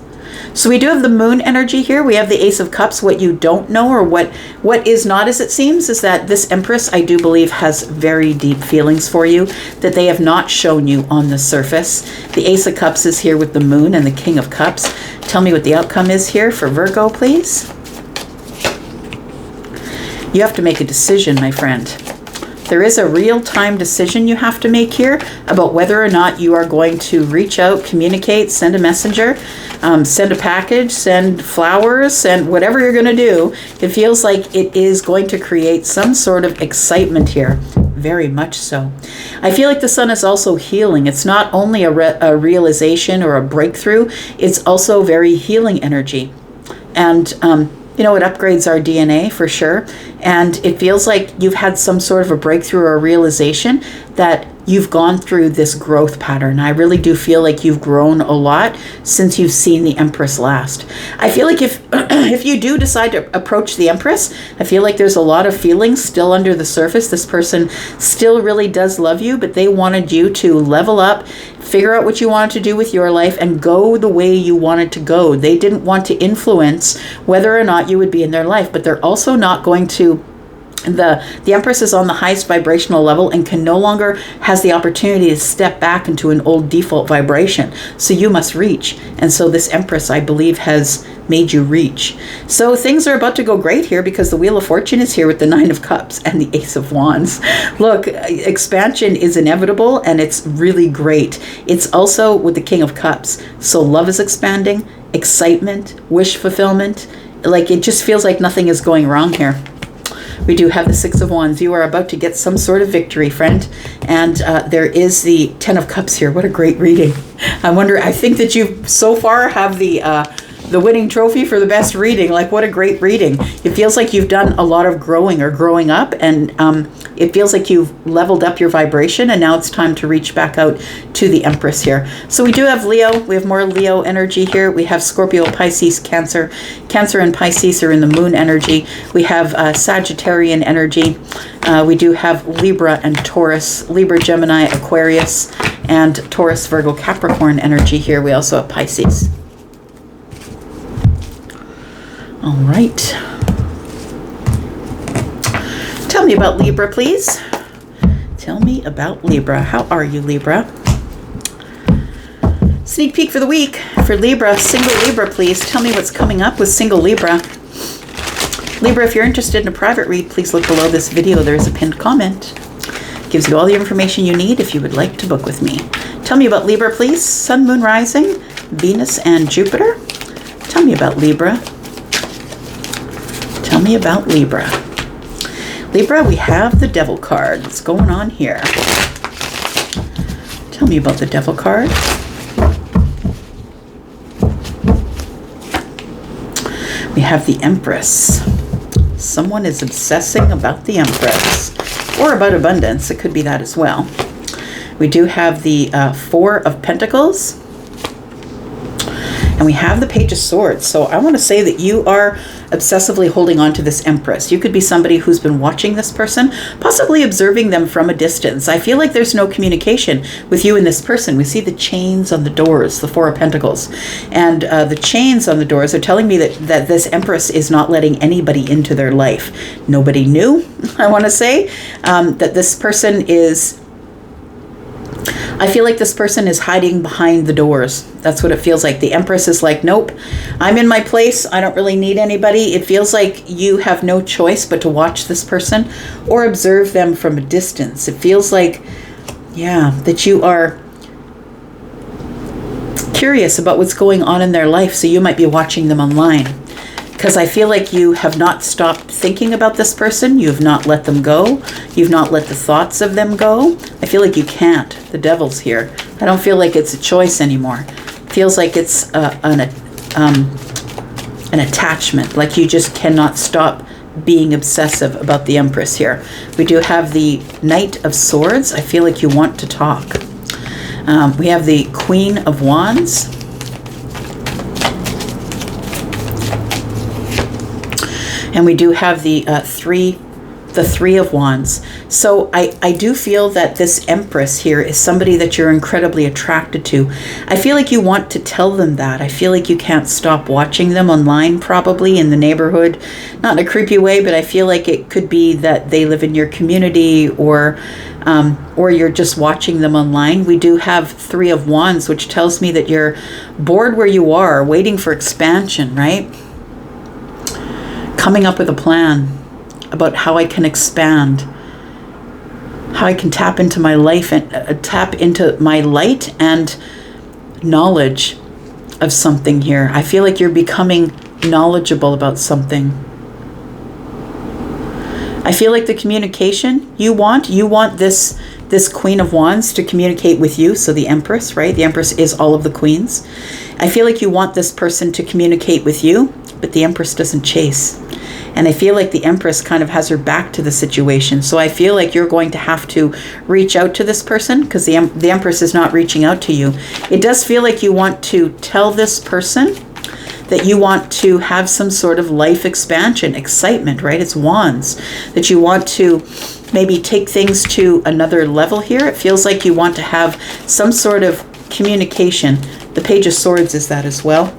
A: So we do have the Moon energy here. We have the Ace of Cups. What you don't know, or what is not as it seems, is that this Empress, I do believe, has very deep feelings for you that they have not shown you on the surface. The Ace of Cups is here with the Moon and the King of Cups. Tell me what the outcome is here for Virgo, please. You have to make a decision, my friend. There is a real-time decision you have to make here about whether or not you are going to reach out, communicate, send a messenger, send a package, send flowers, send whatever you're going to do. It feels like it is going to create some sort of excitement here. Very much so. I feel like the Sun is also healing. It's not only a realization or a breakthrough, it's also very healing energy. And you know, it upgrades our DNA for sure. And it feels like you've had some sort of a breakthrough or a realization that you've gone through this growth pattern. I really do feel like you've grown a lot since you've seen the Empress last. I feel like if you do decide to approach the Empress, I feel like there's a lot of feelings still under the surface. This person still really does love you, but they wanted you to level up, figure out what you wanted to do with your life, and go the way you wanted to go. They didn't want to influence whether or not you would be in their life, but they're also not going to. The Empress is on the highest vibrational level and can no longer has the opportunity to step back into an old default vibration. So you must reach. And so this Empress, I believe, has made you reach. So things are about to go great here because the Wheel of Fortune is here with the Nine of Cups and the Ace of Wands. Look, expansion is inevitable and it's really great. It's also with the King of Cups. So love is expanding, excitement, wish fulfillment. Like it just feels like nothing is going wrong here. We do have the Six of Wands. You are about to get some sort of victory, friend. And there is the Ten of Cups here. What a great reading. I think that you so far have the the winning trophy for the best reading. Like, what a great reading. It feels like you've done a lot of growing or growing up, and it feels like you've leveled up your vibration, and now it's time to reach back out to the Empress here. So we do have Leo. We have more Leo energy here. We have Scorpio, Pisces, Cancer. Cancer and Pisces are in the moon energy. We have Sagittarian energy. We do have Libra and Taurus, Libra, Gemini, Aquarius, and Taurus, Virgo, Capricorn energy here. We also have Pisces. All right. Tell me about Libra, please. Tell me about Libra. How are you, Libra? Sneak peek for the week for Libra. Single Libra, please. Tell me what's coming up with single Libra. Libra, if you're interested in a private read, please look below this video. There is a pinned comment. Gives you all the information you need if you would like to book with me. Tell me about Libra, please. Sun, Moon, Rising, Venus, and Jupiter. Tell me about Libra. Tell me about Libra. Libra, we have the Devil card. What's going on here? Tell me about the Devil card. We have the Empress. Someone is obsessing about the Empress. Or about abundance. It could be that as well. We do have the Four of Pentacles. And we have the Page of Swords. So I want to say that you are obsessively holding on to this Empress. You could be somebody who's been watching this person, possibly observing them from a distance. I feel like there's no communication with you and this person. We see the chains on the doors, the Four of Pentacles. And the chains on the doors are telling me that this Empress is not letting anybody into their life. Nobody knew, I want to say, that this person is... I feel like this person is hiding behind the doors. That's what it feels like. The Empress is like, nope, I'm in my place. I don't really need anybody. It feels like you have no choice but to watch this person or observe them from a distance. It feels like, yeah, that you are curious about what's going on in their life. So you might be watching them online. Because I feel like you have not stopped thinking about this person. You've not let them go. You've not let the thoughts of them go. I feel like you can't. The Devil's here. I don't feel like it's a choice anymore. It feels like it's an attachment. Like you just cannot stop being obsessive about the Empress here. We do have the Knight of Swords. I feel like you want to talk. We have the Queen of Wands. And we do have the Three of Wands. So I do feel that this Empress here is somebody that you're incredibly attracted to. I feel like you want to tell them that. I feel like you can't stop watching them online, probably in the neighborhood. Not in a creepy way, but I feel like it could be that they live in your community, or you're just watching them online. We do have Three of Wands, which tells me that you're bored where you are, waiting for expansion, right? Coming up with a plan about how I can expand, how I can tap into my life and tap into my light and knowledge of something here. I feel like you're becoming knowledgeable about something. I feel like the communication you want this Queen of Wands to communicate with you. So the Empress, right? The Empress is all of the queens. I feel like you want this person to communicate with you, but the Empress doesn't chase. And I feel like the Empress kind of has her back to the situation. So I feel like you're going to have to reach out to this person because the Empress is not reaching out to you. It does feel like you want to tell this person that you want to have some sort of life expansion, excitement, right? It's Wands. That you want to maybe take things to another level here. It feels like you want to have some sort of communication. The Page of Swords is that as well.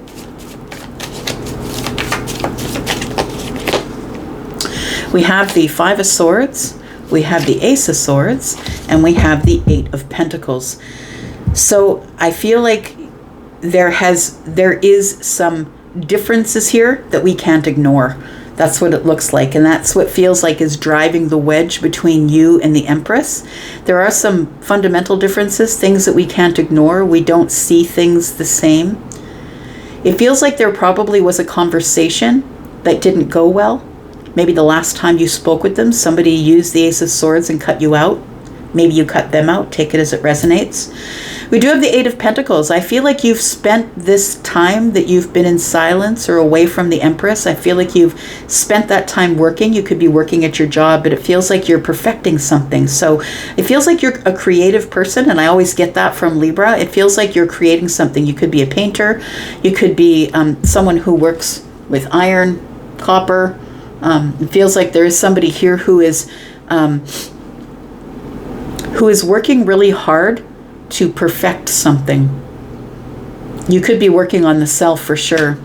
A: We have the Five of Swords, we have the Ace of Swords, and we have the Eight of Pentacles. So I feel like there is some differences here that we can't ignore. That's what it looks like, and that's what feels like is driving the wedge between you and the Empress. There are some fundamental differences, things that we can't ignore. We don't see things the same. It feels like there probably was a conversation that didn't go well. Maybe the last time you spoke with them, somebody used the Ace of Swords and cut you out. maybe you cut them out. Take it as it resonates. We do have the Eight of Pentacles. I feel like you've spent this time that you've been in silence or away from the Empress. I feel like you've spent that time working. You could be working at your job, but it feels like you're perfecting something. So it feels like you're a creative person, and I always get that from Libra. It feels like you're creating something. You could be a painter. You could be someone who works with iron, copper. It feels like there is somebody here who is working really hard to perfect something. You could be working on the self for sure.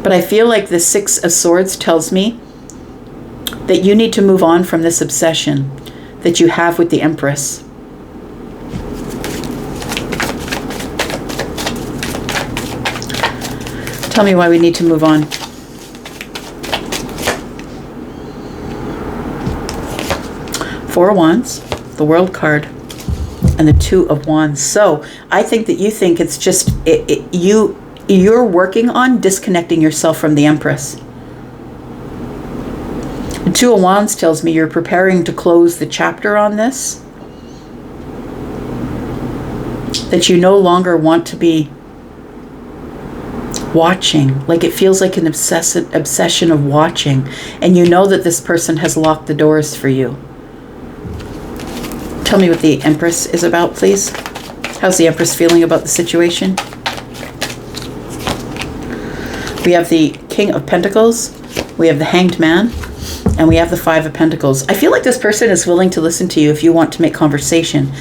A: But I feel like the Six of Swords tells me that you need to move on from this obsession that you have with the Empress. Tell me why we need to move on. Four of Wands, the World card, and the Two of Wands. So I think that you think it's just you're working on disconnecting yourself from the Empress. The Two of Wands tells me you're preparing to close the chapter on this, that you no longer want to be watching. Like, it feels like an obsession of watching, and you know that this person has locked the doors for you. Tell me what the Empress is about, please. How's the Empress feeling about the situation? We have the King of Pentacles, we have the Hanged Man, and we have the Five of Pentacles. I feel like this person is willing to listen to you if you want to make conversation.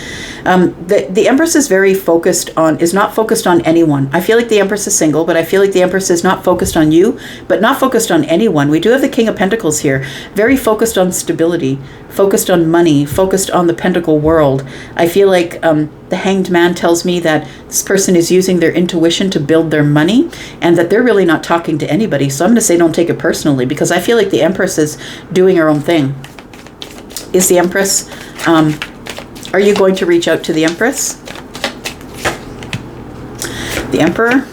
A: The Empress is very focused on, is not focused on anyone. I feel like the Empress is single, but I feel like the Empress is not focused on you, but not focused on anyone. We do have the King of Pentacles here, very focused on stability, focused on money, focused on the Pentacle world. I feel like the Hanged Man tells me that this person is using their intuition to build their money, and that they're really not talking to anybody. So I'm going to say don't take it personally, because I feel like the Empress is doing her own thing. Is the Empress, are you going to reach out to the Empress? The Emperor,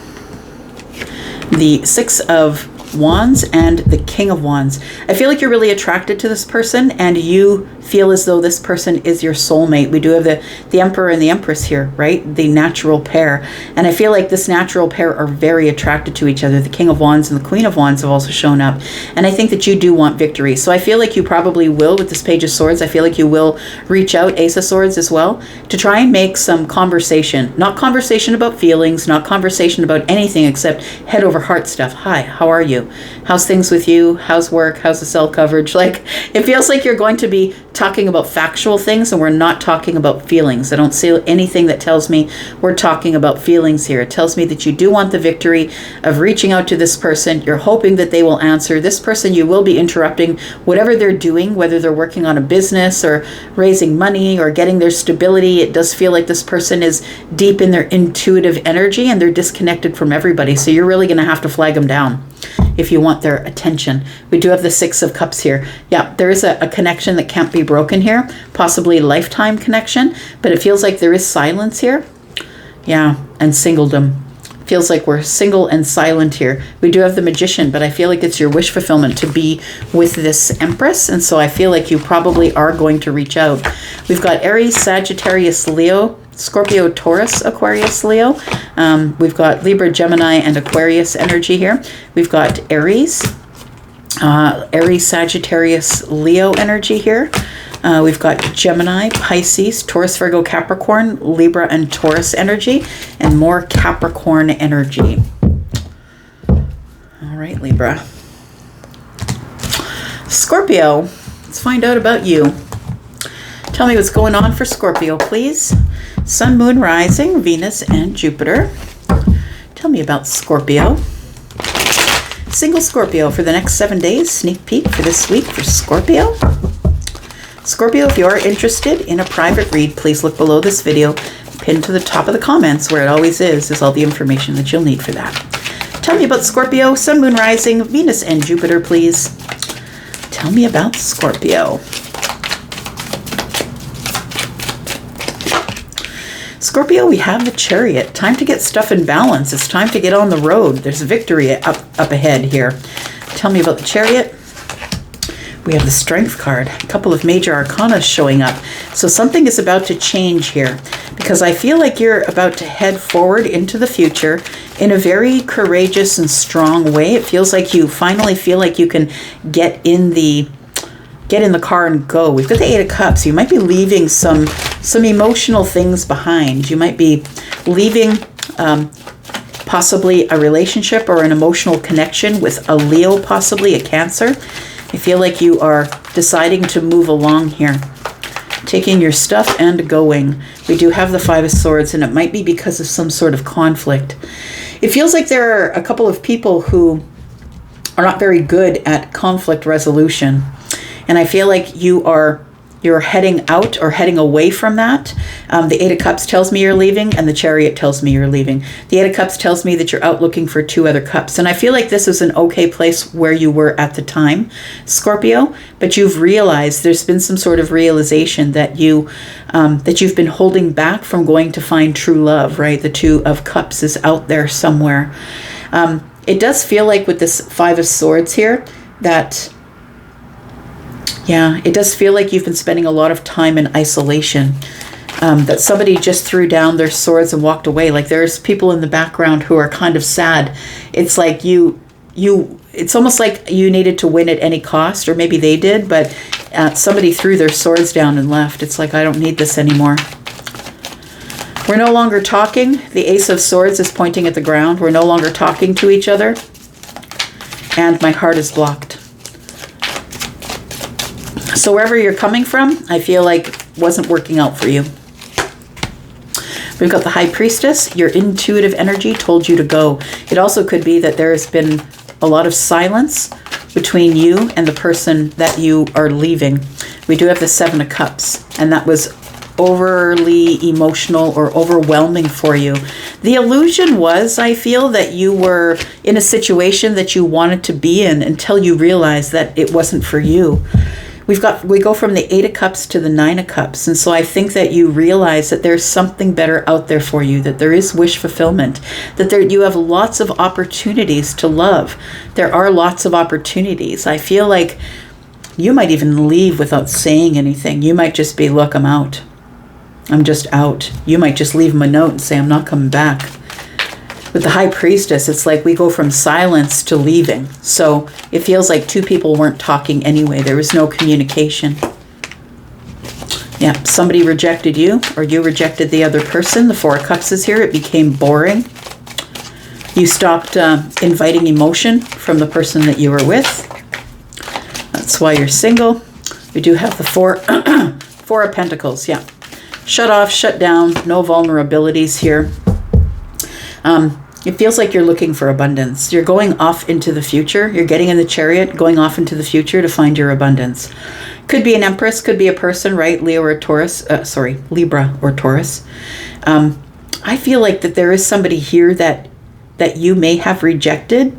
A: the Six of Wands, and the King of Wands. I feel like you're really attracted to this person, and you feel as though this person is your soulmate. We do have the Emperor and the Empress here, right? The natural pair. And I feel like this natural pair are very attracted to each other. The King of Wands and the Queen of Wands have also shown up. And I think that you do want victory. So I feel like you probably will, with this Page of Swords, I feel like you will reach out, Ace of Swords as well, to try and make some conversation. Not conversation about feelings, not conversation about anything except head over heart stuff. Hi, how are you? How's things with you? How's work? How's the cell coverage? Like, it feels like you're going to be talking about factual things, and we're not talking about feelings. I don't see anything that tells me we're talking about feelings here. It tells me that you do want the victory of reaching out to this person. You're hoping that they will answer. This person, you will be interrupting whatever they're doing, whether they're working on a business or raising money or getting their stability. It does feel like this person is deep in their intuitive energy, and they're disconnected from everybody. So you're really going to have to flag them down if you want their attention. We do have the Six of Cups here. Yeah, there is a connection that can't be broken here, possibly a lifetime connection, but it feels like there is silence here. Yeah, and singledom. Feels like we're single and silent here. We do have the Magician, but I feel like it's your wish fulfillment to be with this Empress, and so I feel like you probably are going to reach out. We've got Aries, Sagittarius, Leo, Scorpio, Taurus, Aquarius, Leo. We've got Libra, Gemini, and Aquarius energy here. We've got Aries, Aries, Sagittarius, Leo energy here. We've got Gemini, Pisces, Taurus, Virgo, Capricorn, Libra, and Taurus energy, and more Capricorn energy. All right, Libra. Scorpio, let's find out about you. Tell me what's going on for Scorpio, please. Sun, Moon, Rising, Venus, and Jupiter. Tell me about Scorpio. Single Scorpio for the next 7 days. Sneak peek for this week for Scorpio. Scorpio, if you are interested in a private read, please look below this video. Pinned to the top of the comments, where it always is all the information that you'll need for that. Tell me about Scorpio, Sun, Moon, Rising, Venus, and Jupiter, please. Tell me about Scorpio. Scorpio, we have the Chariot. Time to get stuff in balance. It's time to get on the road. There's victory up ahead here. Tell me about the Chariot. We have the Strength card, a couple of major arcana showing up. So something is about to change here, because I feel like you're about to head forward into the future in a very courageous and strong way. It feels like you finally feel like you can get in the car and go. We've got the Eight of Cups. You might be leaving some emotional things behind. You might be leaving possibly a relationship or an emotional connection with a Leo, possibly a Cancer. I feel like you are deciding to move along here, taking your stuff and going. We do have the Five of Swords, and it might be because of some sort of conflict. It feels like there are a couple of people who are not very good at conflict resolution. And I feel like you're heading out or heading away from that. The Eight of Cups tells me you're leaving, and the Chariot tells me you're leaving. The Eight of Cups tells me that you're out looking for two other cups. And I feel like this is an okay place where you were at the time, Scorpio, but you've realized, there's been some sort of realization that you've been holding back from going to find true love, right? The Two of Cups is out there somewhere. It does feel like with this Five of Swords here that, yeah, it does feel like you've been spending a lot of time in isolation, that somebody just threw down their swords and walked away. Like there's people in the background who are kind of sad. It's like it's almost like you needed to win at any cost, or maybe they did, but somebody threw their swords down and left. It's like, I don't need this anymore. We're no longer talking. The Ace of Swords is pointing at the ground. We're no longer talking to each other. And my heart is blocked. So wherever you're coming from, I feel like wasn't working out for you. We've got the High Priestess. Your intuitive energy told you to go. It also could be that there has been a lot of silence between you and the person that you are leaving. We do have the Seven of Cups, and that was overly emotional or overwhelming for you. The illusion was, I feel, that you were in a situation that you wanted to be in until you realized that it wasn't for you. We go from the Eight of Cups to the Nine of Cups. And so I think that you realize that there's something better out there for you, that there is wish fulfillment, that you have lots of opportunities to love. There are lots of opportunities. I feel like you might even leave without saying anything. You might just be, look, I'm out. I'm just out. You might just leave them a note and say, I'm not coming back. With the High Priestess, it's like we go from silence to leaving. So it feels like two people weren't talking anyway. There was no communication. Yeah, somebody rejected you, or you rejected the other person. The Four of Cups is here. It became boring. You stopped inviting emotion from the person that you were with. That's why you're single. We do have the Four of Pentacles. Yeah. Shut off, shut down, no vulnerabilities here. It feels like you're looking for abundance. You're going off into the future. You're getting in the Chariot, going off into the future to find your abundance. Could be an Empress, could be a person, right? Leo or Taurus, Libra or Taurus. I feel like that there is somebody here that you may have rejected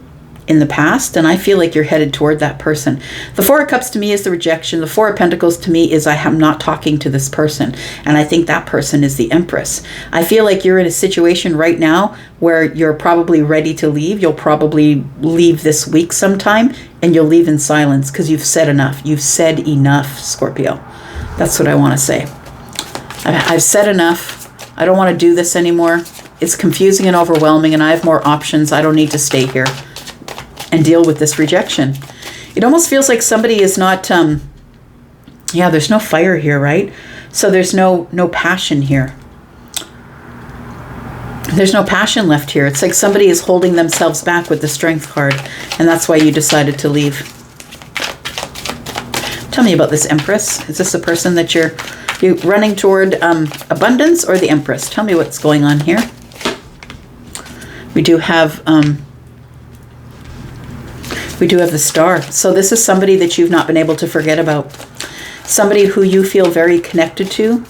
A: in the past, and I feel like you're headed toward that person. The Four of Cups to me is the rejection. The Four of Pentacles to me is I am not talking to this person, and I think that person is the Empress. I feel like you're in a situation right now where you're probably ready to leave. You'll probably leave this week sometime, and you'll leave in silence because you've said enough. You've said enough, Scorpio. That's what I want to say. I've said enough. I don't want to do this anymore. It's confusing and overwhelming, and I have more options. I don't need to stay here and deal with this rejection. It almost feels like somebody is not, there's no fire here, right? So there's no passion here. There's no passion left here. It's like somebody is holding themselves back with the Strength card, and that's why you decided to leave. Tell me about this Empress. Is this a person that you're running toward abundance, or the Empress? Tell me what's going on here. We do have the Star. So this is somebody that you've not been able to forget about. Somebody who you feel very connected to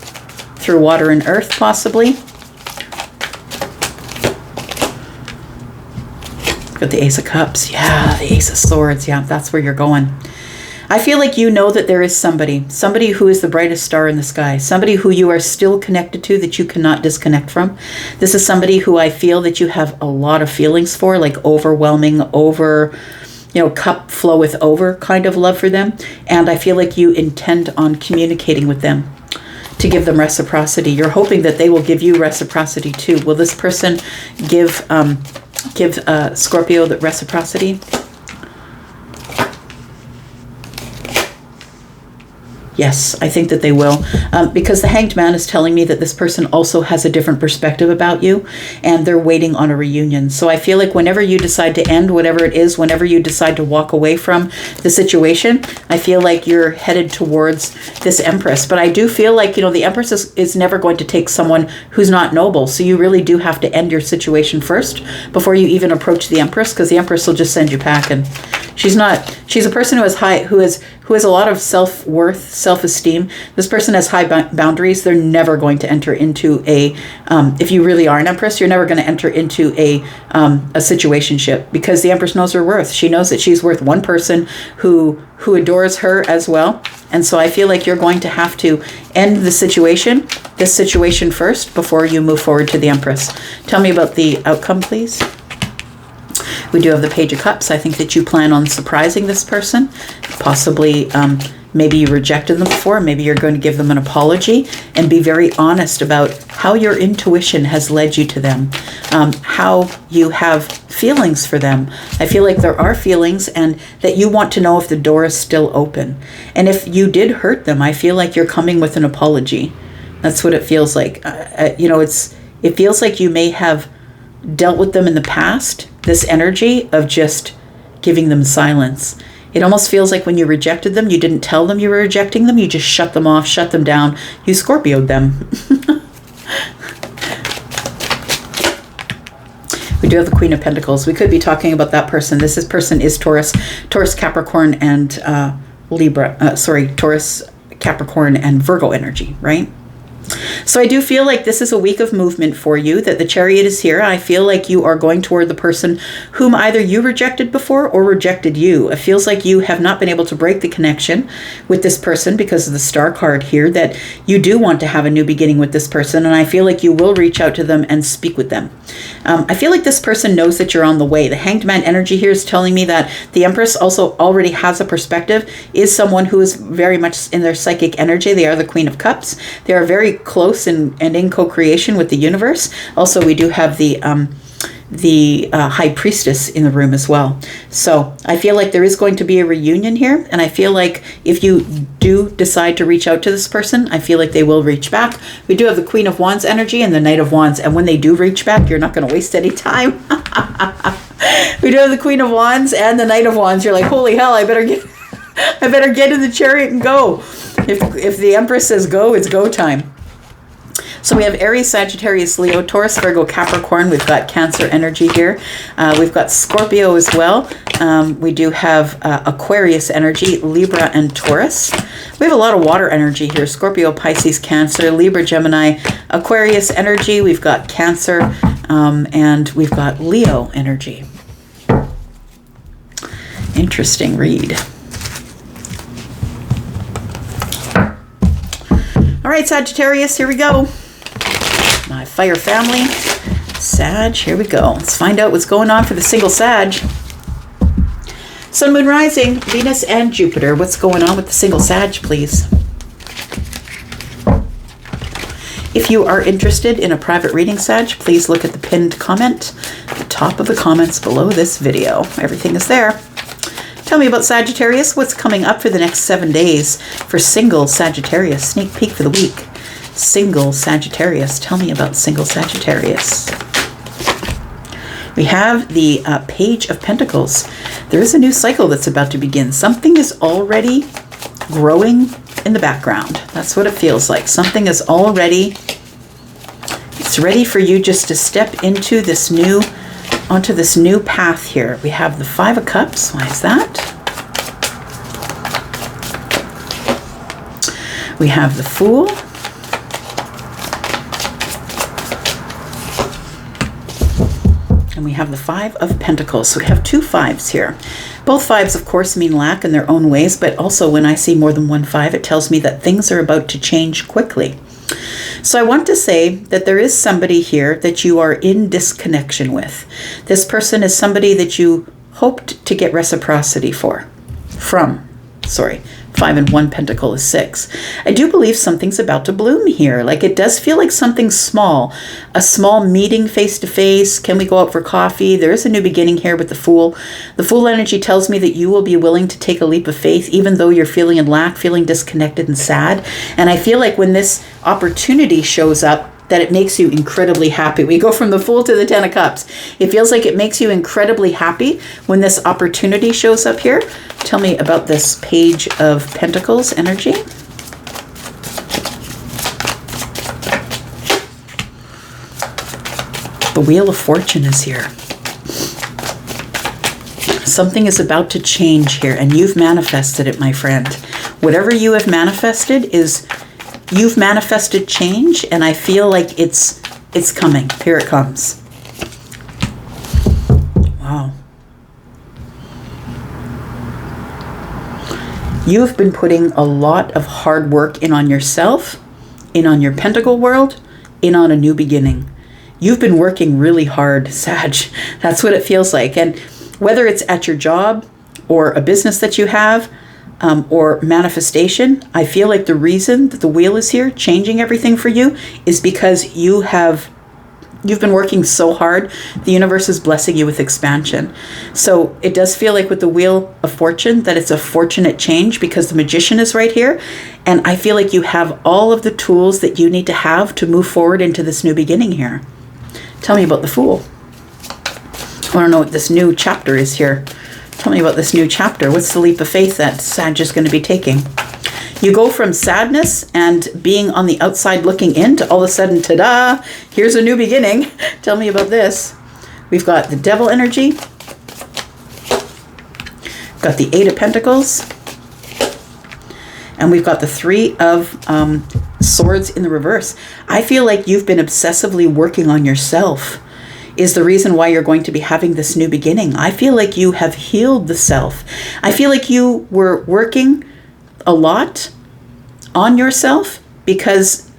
A: through water and earth, possibly. Got the Ace of Cups. Yeah, the Ace of Swords. Yeah, that's where you're going. I feel like you know that there is somebody who is the brightest star in the sky, somebody who you are still connected to, that you cannot disconnect from. This is somebody who I feel that you have a lot of feelings for, like overwhelming, cup floweth over kind of love for them. And I feel like you intend on communicating with them to give them reciprocity. You're hoping that they will give you reciprocity too. Will this person give Scorpio the reciprocity? Yes, I think that they will, because the Hanged Man is telling me that this person also has a different perspective about you, and they're waiting on a reunion. So I feel like whenever you decide to end whatever it is, whenever you decide to walk away from the situation, I feel like you're headed towards this Empress. But I do feel like, the Empress is never going to take someone who's not noble. So you really do have to end your situation first before you even approach the Empress, because the Empress will just send you packing. She's a person who has a lot of self-worth, self-esteem. This person has high boundaries. They're never going to enter into if you really are an Empress, you're never going to enter into a situationship, because the Empress knows her worth. She knows that she's worth one person who adores her as well. And so I feel like you're going to have to end this situation first before you move forward to the Empress. Tell me about the outcome, please. We do have the Page of Cups. I think that you plan on surprising this person. Possibly, maybe you rejected them before. Maybe you're going to give them an apology and be very honest about how your intuition has led you to them, how you have feelings for them. I feel like there are feelings, and that you want to know if the door is still open. And if you did hurt them, I feel like you're coming with an apology. That's what it feels like. It feels like you may have dealt with them in the past, this energy of just giving them silence. It almost feels like when you rejected them, you didn't tell them you were rejecting them, you just shut them off, shut them down, you Scorpio'd them. We do have the Queen of Pentacles. We could be talking about that person. This person is Taurus, Capricorn, and Taurus, Capricorn, and Virgo energy, right? So I do feel like this is a week of movement for you, that the Chariot is here. I feel like you are going toward the person whom either you rejected before or rejected you. It feels like you have not been able to break the connection with this person because of the Star card here, that you do want to have a new beginning with this person. And I feel like you will reach out to them and speak with them. I feel like this person knows that you're on the way. The Hanged Man energy here is telling me that the Empress also already has a perspective, is someone who is very much in their psychic energy. They are the Queen of Cups. They are very close and in co-creation with the universe. Also, we do have the High Priestess in the room as well. So I feel like there is going to be a reunion here, and I feel like if you do decide to reach out to this person, I feel like they will reach back. We do have the Queen of Wands energy and the Knight of Wands, and when they do reach back, you're not going to waste any time. We do have the Queen of Wands and the Knight of Wands. You're like, holy hell, I better get in the Chariot and go. If the Empress says go, it's go time. So we have Aries, Sagittarius, Leo, Taurus, Virgo, Capricorn. We've got Cancer energy here. We've got Scorpio as well. We do have Aquarius energy, Libra, and Taurus. We have a lot of water energy here. Scorpio, Pisces, Cancer, Libra, Gemini, Aquarius energy. We've got Cancer, and we've got Leo energy. Interesting read. All right, Sagittarius, here we go. My fire family, Sag, here we go. Let's find out what's going on for the single Sag. Sun, Moon, Rising, Venus, and Jupiter. What's going on with the single Sag, please? If you are interested in a private reading, Sag, please look at the pinned comment at the top of the comments below this video. Everything is there. Tell me about Sagittarius. What's coming up for the next 7 days for single Sagittarius? Sneak peek for the week. Single Sagittarius. Tell me about single Sagittarius. We have the Page of Pentacles. There is a new cycle that's about to begin. Something is already growing in the background. That's what it feels like. Something is already, it's ready for you just to step into this onto this new path here. We have the Five of Cups. Why is that? We have the Fool. And we have the Five of Pentacles. So we have two fives here. Both fives, of course, mean lack in their own ways, but also when I see more than one five, it tells me that things are about to change quickly. So I want to say that there is somebody here that you are in disconnection with. This person is somebody that you hoped to get reciprocity from. 5 and 1 pentacle is 6. I do believe something's about to bloom here. Like, it does feel like something small, a small meeting face to face. Can we go out for coffee? There is a new beginning here with the Fool. The Fool energy tells me that you will be willing to take a leap of faith, even though you're feeling in lack, feeling disconnected and sad. And I feel like when this opportunity shows up, that it makes you incredibly happy. We go from the Fool to the 10 of Cups. It feels like it makes you incredibly happy when this opportunity shows up here. Tell me about this Page of Pentacles energy. The Wheel of Fortune is here. Something is about to change here, and you've manifested it, my friend. Whatever you have manifested is... You've manifested change, and I feel like it's coming. Here it comes. Wow. You've been putting a lot of hard work in on yourself, in on your pentacle world, in on a new beginning. You've been working really hard, Sag. That's what it feels like. And whether it's at your job or a business that you have, or manifestation, I feel like the reason that the Wheel is here, changing everything for you, is because you've been working so hard. The universe is blessing you with expansion. So it does feel like with the Wheel of Fortune that it's a fortunate change, because the Magician is right here. And I feel like you have all of the tools that you need to have to move forward into this new beginning here. Tell me about the Fool. I want to know what this new chapter is here. Tell me about this new chapter. What's the leap of faith that Sag is going to be taking? You go from sadness and being on the outside looking in to all of a sudden, ta-da, here's a new beginning. Tell me about this. We've got the Devil energy. Got the 8 of Pentacles. And we've got the 3 of Swords in the reverse. I feel like you've been obsessively working on yourself is the reason why you're going to be having this new beginning. I feel like you have healed the self. I feel like you were working a lot on yourself because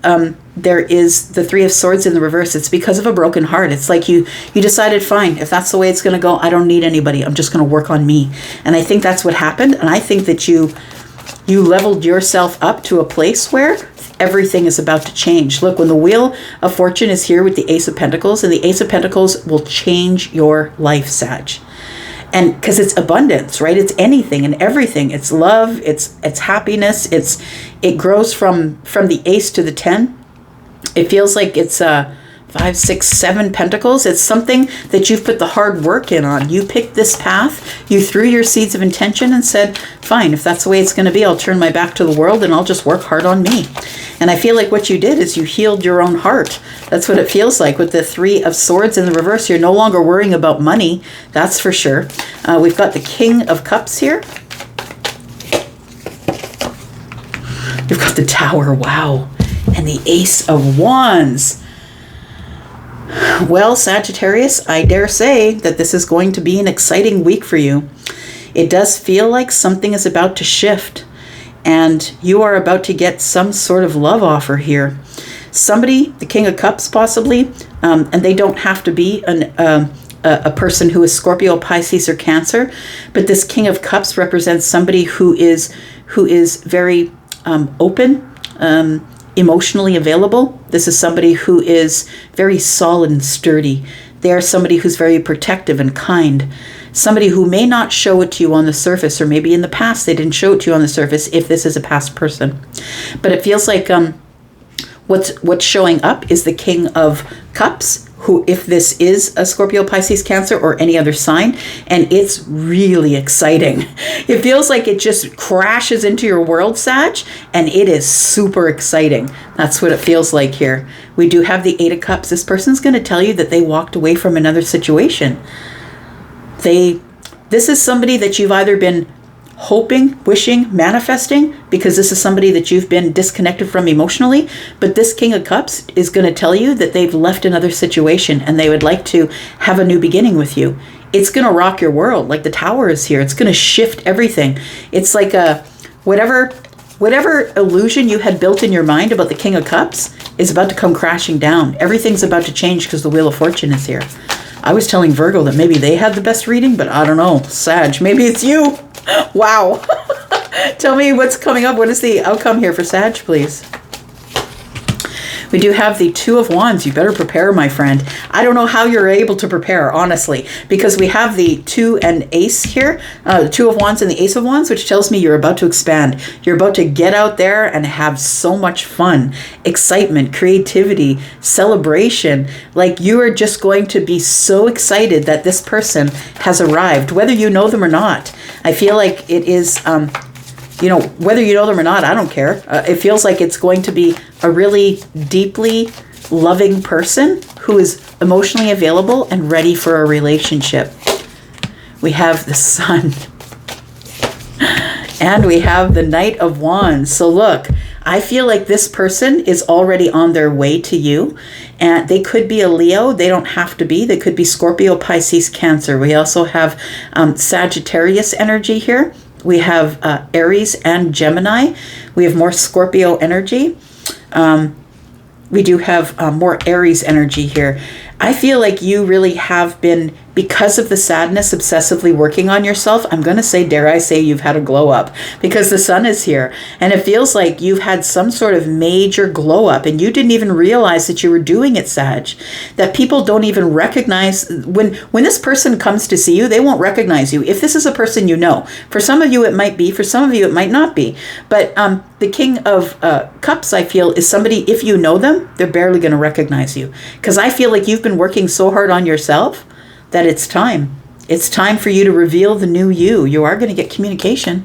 A: there is the 3 of Swords in the reverse. It's because of a broken heart. It's like you decided, fine, if that's the way it's going to go, I don't need anybody. I'm just going to work on me. And I think that's what happened. And I think that you leveled yourself up to a place where everything is about to change. Look, when the Wheel of Fortune is here with the Ace of Pentacles, and the Ace of Pentacles will change your life, Sag. And because it's abundance, right? It's anything and everything. It's love, it's happiness, it grows from the Ace to the 10. It feels like it's 5, 6, 7 pentacles. It's something that you've put the hard work in on. You picked this path, you threw your seeds of intention and said, fine, if that's the way it's going to be, I'll turn my back to the world and I'll just work hard on me. And I feel like what you did is you healed your own heart. That's what it feels like with the 3 of Swords in the reverse. You're no longer worrying about money, that's for sure. We've got the King of Cups here. We've got the Tower, wow. And the Ace of Wands. Well, Sagittarius, I dare say that this is going to be an exciting week for you. It does feel like something is about to shift, and you are about to get some sort of love offer here. Somebody, the King of Cups possibly, and they don't have to be a person who is Scorpio, Pisces, or Cancer, but this King of Cups represents somebody who is very open, emotionally available. This is somebody who is very solid and sturdy. They are somebody who's very protective and kind. Somebody who may not show it to you on the surface, or maybe in the past they didn't show it to you on the surface if this is a past person. But it feels like what's showing up is the King of Cups, who, if this is a Scorpio, Pisces, Cancer, or any other sign, and it's really exciting. It feels like it just crashes into your world, Sag, and it is super exciting. That's what it feels like here. We do have the 8 of Cups. This person's going to tell you that they walked away from another situation. This is somebody that you've either been hoping, wishing, manifesting, because this is somebody that you've been disconnected from emotionally. But this King of Cups is going to tell you that they've left another situation and they would like to have a new beginning with you. It's going to rock your world. Like the Tower is here. It's going to shift everything. It's like whatever illusion you had built in your mind about the King of Cups is about to come crashing down. Everything's about to change because the Wheel of Fortune is here. I was telling Virgo that maybe they had the best reading, but I don't know. Sag, maybe it's you. Wow. Tell me what's coming up. What is the outcome here for Sag, please? We do have the Two of Wands. You better prepare, my friend. I don't know how you're able to prepare, honestly, because we have the Two and Ace here, Two of Wands and the Ace of Wands, which tells me you're about to expand. You're about to get out there and have so much fun, excitement, creativity, celebration. Like, you are just going to be so excited that this person has arrived, whether you know them or not. I feel like it is... you know, whether you know them or not, I don't care. It feels like it's going to be a really deeply loving person who is emotionally available and ready for a relationship. We have the Sun. And we have the Knight of Wands. So look, I feel like this person is already on their way to you. And they could be a Leo. They don't have to be. They could be Scorpio, Pisces, Cancer. We also have Sagittarius energy here. We have Aries and Gemini. We have more Scorpio energy. We do have more Aries energy here. I feel like you really have been, because of the sadness, obsessively working on yourself. I'm going to say, dare I say, you've had a glow up because the Sun is here. And it feels like you've had some sort of major glow up and you didn't even realize that you were doing it, Sag. That people don't even recognize, when this person comes to see you, they won't recognize you. If this is a person you know, for some of you it might be, for some of you it might not be. But the King of Cups, I feel, is somebody, if you know them, they're barely going to recognize you. Because I feel like you've been working so hard on yourself that it's time. It's time for you to reveal the new you. You are going to get communication.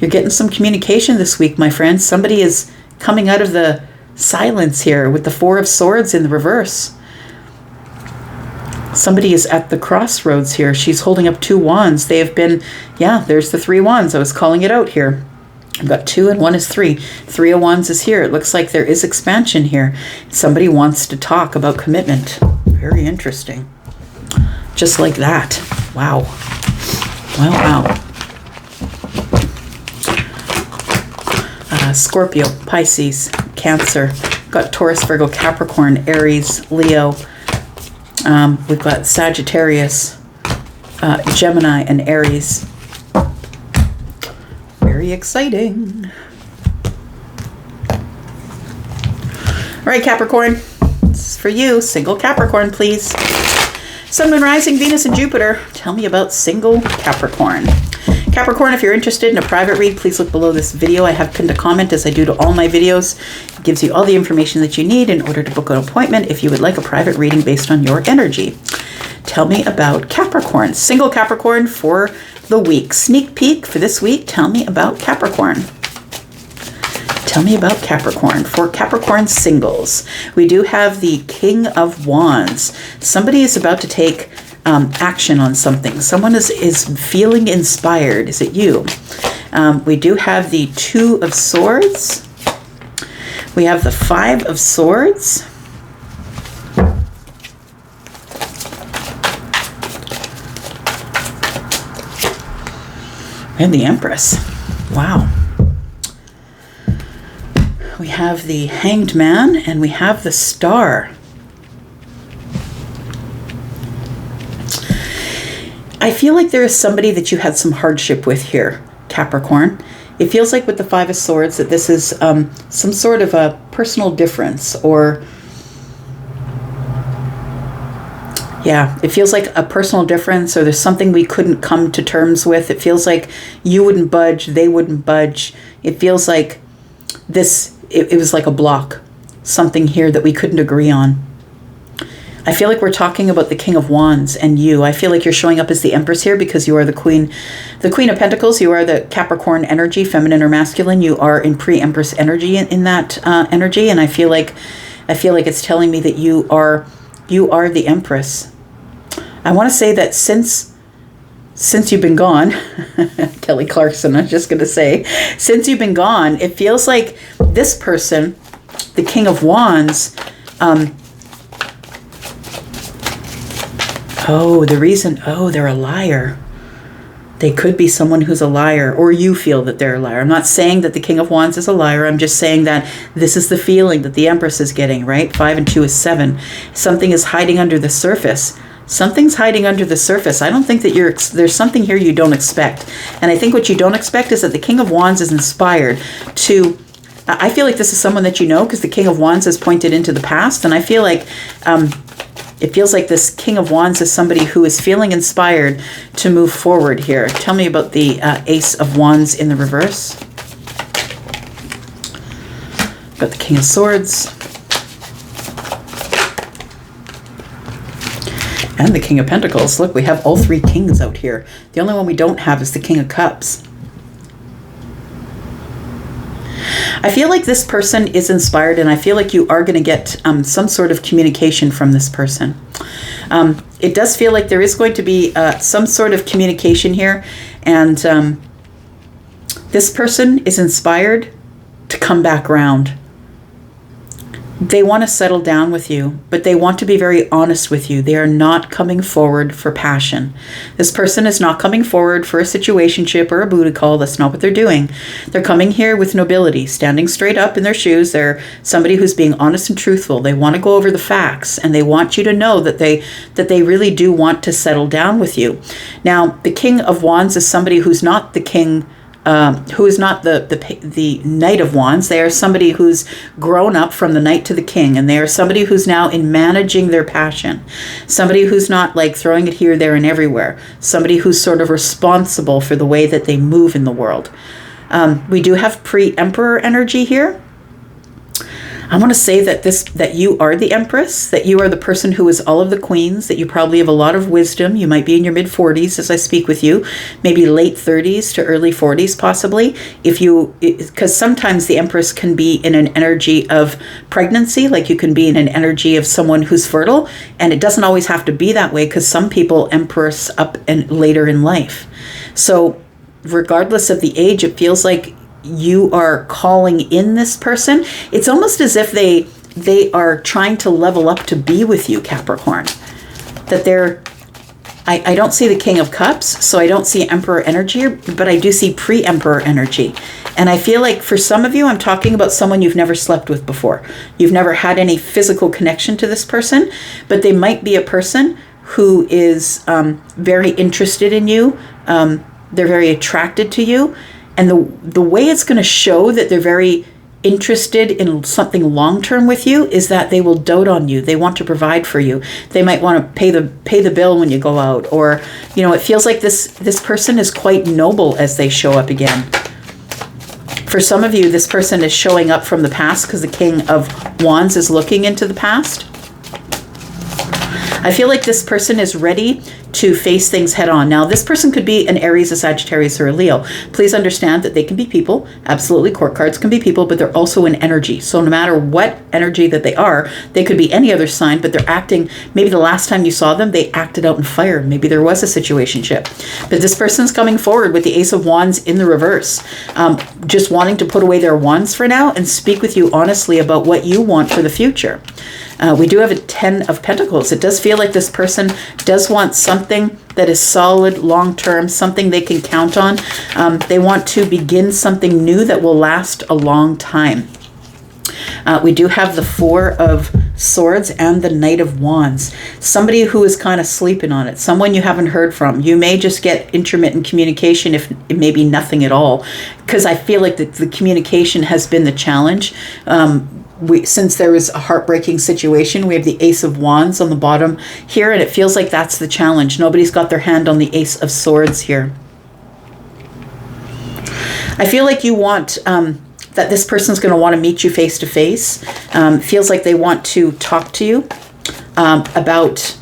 A: You're getting some communication this week, my friends. Somebody is coming out of the silence here with the Four of Swords in the reverse. Somebody is at the crossroads here. She's holding up two wands. They have been, yeah, there's the three wands. I was calling it out here. I've got two and one is three. Three of Wands is here. It looks like there is expansion here. Somebody wants to talk about commitment. Very interesting. Just like that. Wow. Wow, wow. Scorpio, Pisces, Cancer. Got Taurus, Virgo, Capricorn, Aries, Leo. We've got Sagittarius, Gemini, and Aries. Very exciting. All right, Capricorn. This is for you. Single Capricorn, please. Sun, Moon, Rising, Venus, and Jupiter. Tell me about single Capricorn. Capricorn, if you're interested in a private read, please look below this video. I have pinned a comment, as I do to all my videos. It gives you all the information that you need in order to book an appointment if you would like a private reading based on your energy. Tell me about Capricorn. Single Capricorn for the week. Sneak peek for this week. Tell me about Capricorn. Tell me about Capricorn. For Capricorn singles, we do have the King of Wands. Somebody is about to take action on something. Someone is feeling inspired. Is it you? We do have the Two of Swords. We have the Five of Swords. And the Empress. Wow. We have the Hanged Man and we have the Star. I feel like there is somebody that you had some hardship with here, Capricorn. It feels like with the Five of Swords that this is some sort of a personal difference, or yeah, it feels like a personal difference, or there's something we couldn't come to terms with. It feels like you wouldn't budge, they wouldn't budge. It feels like this, it was like a block, something here that we couldn't agree on. I feel like we're talking about the King of Wands and you. I feel like you're showing up as the Empress here because you are the Queen of Pentacles. You are the Capricorn energy, feminine or masculine. You are in pre-Empress energy in that energy, and I feel like it's telling me that you are the Empress. I want to say that since you've been gone, Kelly Clarkson, I was just going to say, since you've been gone, it feels like this person, the King of Wands, they're a liar. They could be someone who's a liar, or you feel that they're a liar. I'm not saying that the King of Wands is a liar. I'm just saying that this is the feeling that the Empress is getting, right? 5 and 2 is 7. Something is hiding under the surface. Something's hiding under the surface. I don't think that there's something here you don't expect. And I think what you don't expect is that the King of Wands is inspired to, I feel like this is someone that you know, because the King of Wands is pointed into the past. And I feel like it feels like this King of Wands is somebody who is feeling inspired to move forward here. Tell me about the Ace of Wands in the reverse. Got the King of Swords. And the King of Pentacles. Look, we have all three kings out here. The only one we don't have is the King of Cups. I feel like this person is inspired, and I feel like you are going to get some sort of communication from this person. It does feel like there is going to be some sort of communication here, and this person is inspired to come back around. They want to settle down with you, but they want to be very honest with you. They are not coming forward for passion. This person is not coming forward for a situationship or a booty call. That's not what they're doing. They're coming here with nobility, standing straight up in their shoes. They're somebody who's being honest and truthful. They want to go over the facts, and they want you to know that they really do want to settle down with you. Now, the King of Wands is somebody who's not the king, who is not the Knight of Wands. They are somebody who's grown up from the Knight to the King, and they are somebody who's now in managing their passion. Somebody who's not like throwing it here, there, and everywhere. Somebody who's sort of responsible for the way that they move in the world. We do have pre-Emperor energy here. I want to say that you are the Empress, that you are the person who is all of the queens, that you probably have a lot of wisdom. You might be in your mid-40s as I speak with you, maybe late 30s to early 40s possibly. Because sometimes the Empress can be in an energy of pregnancy, like you can be in an energy of someone who's fertile, and it doesn't always have to be that way, because some people Empress up and later in life. So regardless of the age, it feels like you are calling in this person. It's almost as if they are trying to level up to be with you, Capricorn. That I don't see the King of Cups, so I don't see Emperor energy, but I do see pre-Emperor energy. And I feel like for some of you, I'm talking about someone you've never slept with before. You've never had any physical connection to this person, but they might be a person who is very interested in you. They're very attracted to you. And the way it's going to show that they're very interested in something long-term with you is that they will dote on you. They want to provide for you. They might want to pay the bill when you go out. Or, it feels like this person is quite noble as they show up again. For some of you, this person is showing up from the past because the King of Wands is looking into the past. I feel like this person is ready to face things head on. Now, this person could be an Aries, a Sagittarius, or a Leo. Please understand that they can be people. Absolutely, court cards can be people, but they're also an energy. So no matter what energy that they are, they could be any other sign, but they're acting, maybe the last time you saw them, they acted out in fire. Maybe there was a situationship. But this person's coming forward with the Ace of Wands in the reverse, just wanting to put away their wands for now and speak with you honestly about what you want for the future. We do have a 10 of Pentacles. It does feel like this person does want something that is solid, long-term, something they can count on. They want to begin something new that will last a long time. We do have the 4 of Swords and the Knight of Wands. Somebody who is kind of sleeping on it. Someone you haven't heard from. You may just get intermittent communication, if maybe nothing at all. Because I feel like the communication has been the challenge. Since there was a heartbreaking situation, we have the Ace of Wands on the bottom here, and it feels like that's the challenge. Nobody's got their hand on the Ace of Swords here. I feel like you want that this person's going to want to meet you face to face. Feels like they want to talk to you about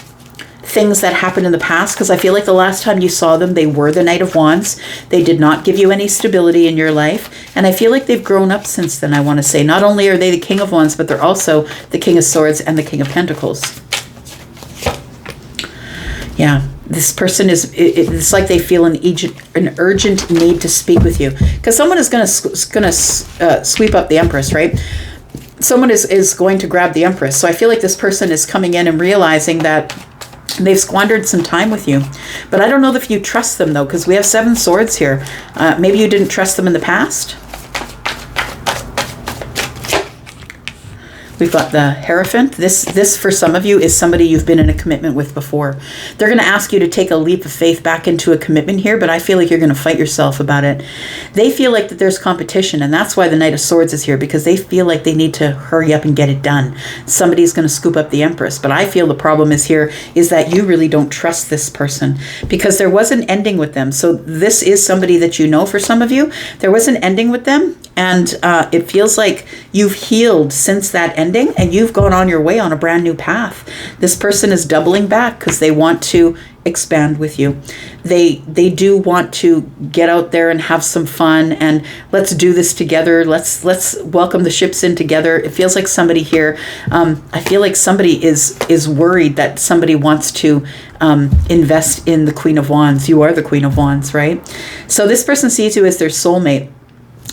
A: things that happened in the past, because I feel like the last time you saw them, they were the Knight of Wands. They did not give you any stability in your life, and I feel like they've grown up since then. I want to say not only are they the King of Wands, but they're also the King of Swords and the King of Pentacles. Yeah, this person it's like they feel an urgent need to speak with you, because someone is going to sweep up the Empress, right? Someone is going to grab the Empress. So I feel like this person is coming in and realizing that they've squandered some time with you. But I don't know if you trust them, though, because we have 7 swords here. Maybe you didn't trust them in the past. We've got the Hierophant. This for some of you is somebody you've been in a commitment with before. They're going to ask you to take a leap of faith back into a commitment here, but I feel like you're going to fight yourself about it. They feel like that there's competition, and that's why the Knight of Swords is here, because they feel like they need to hurry up and get it done. Somebody's going to scoop up the Empress, but I feel the problem is here is that you really don't trust this person, because there was an ending with them. So this is somebody that you know for some of you. There was an ending with them, and it feels like you've healed since that ending, and you've gone on your way on a brand new path. This person is doubling back because they want to expand with you. They do want to get out there and have some fun, and let's do this together. Let's welcome the ships in together. It feels like somebody here, I feel like somebody is worried that somebody wants to invest in the Queen of Wands. You are the Queen of Wands, right? So this person sees you as their soulmate.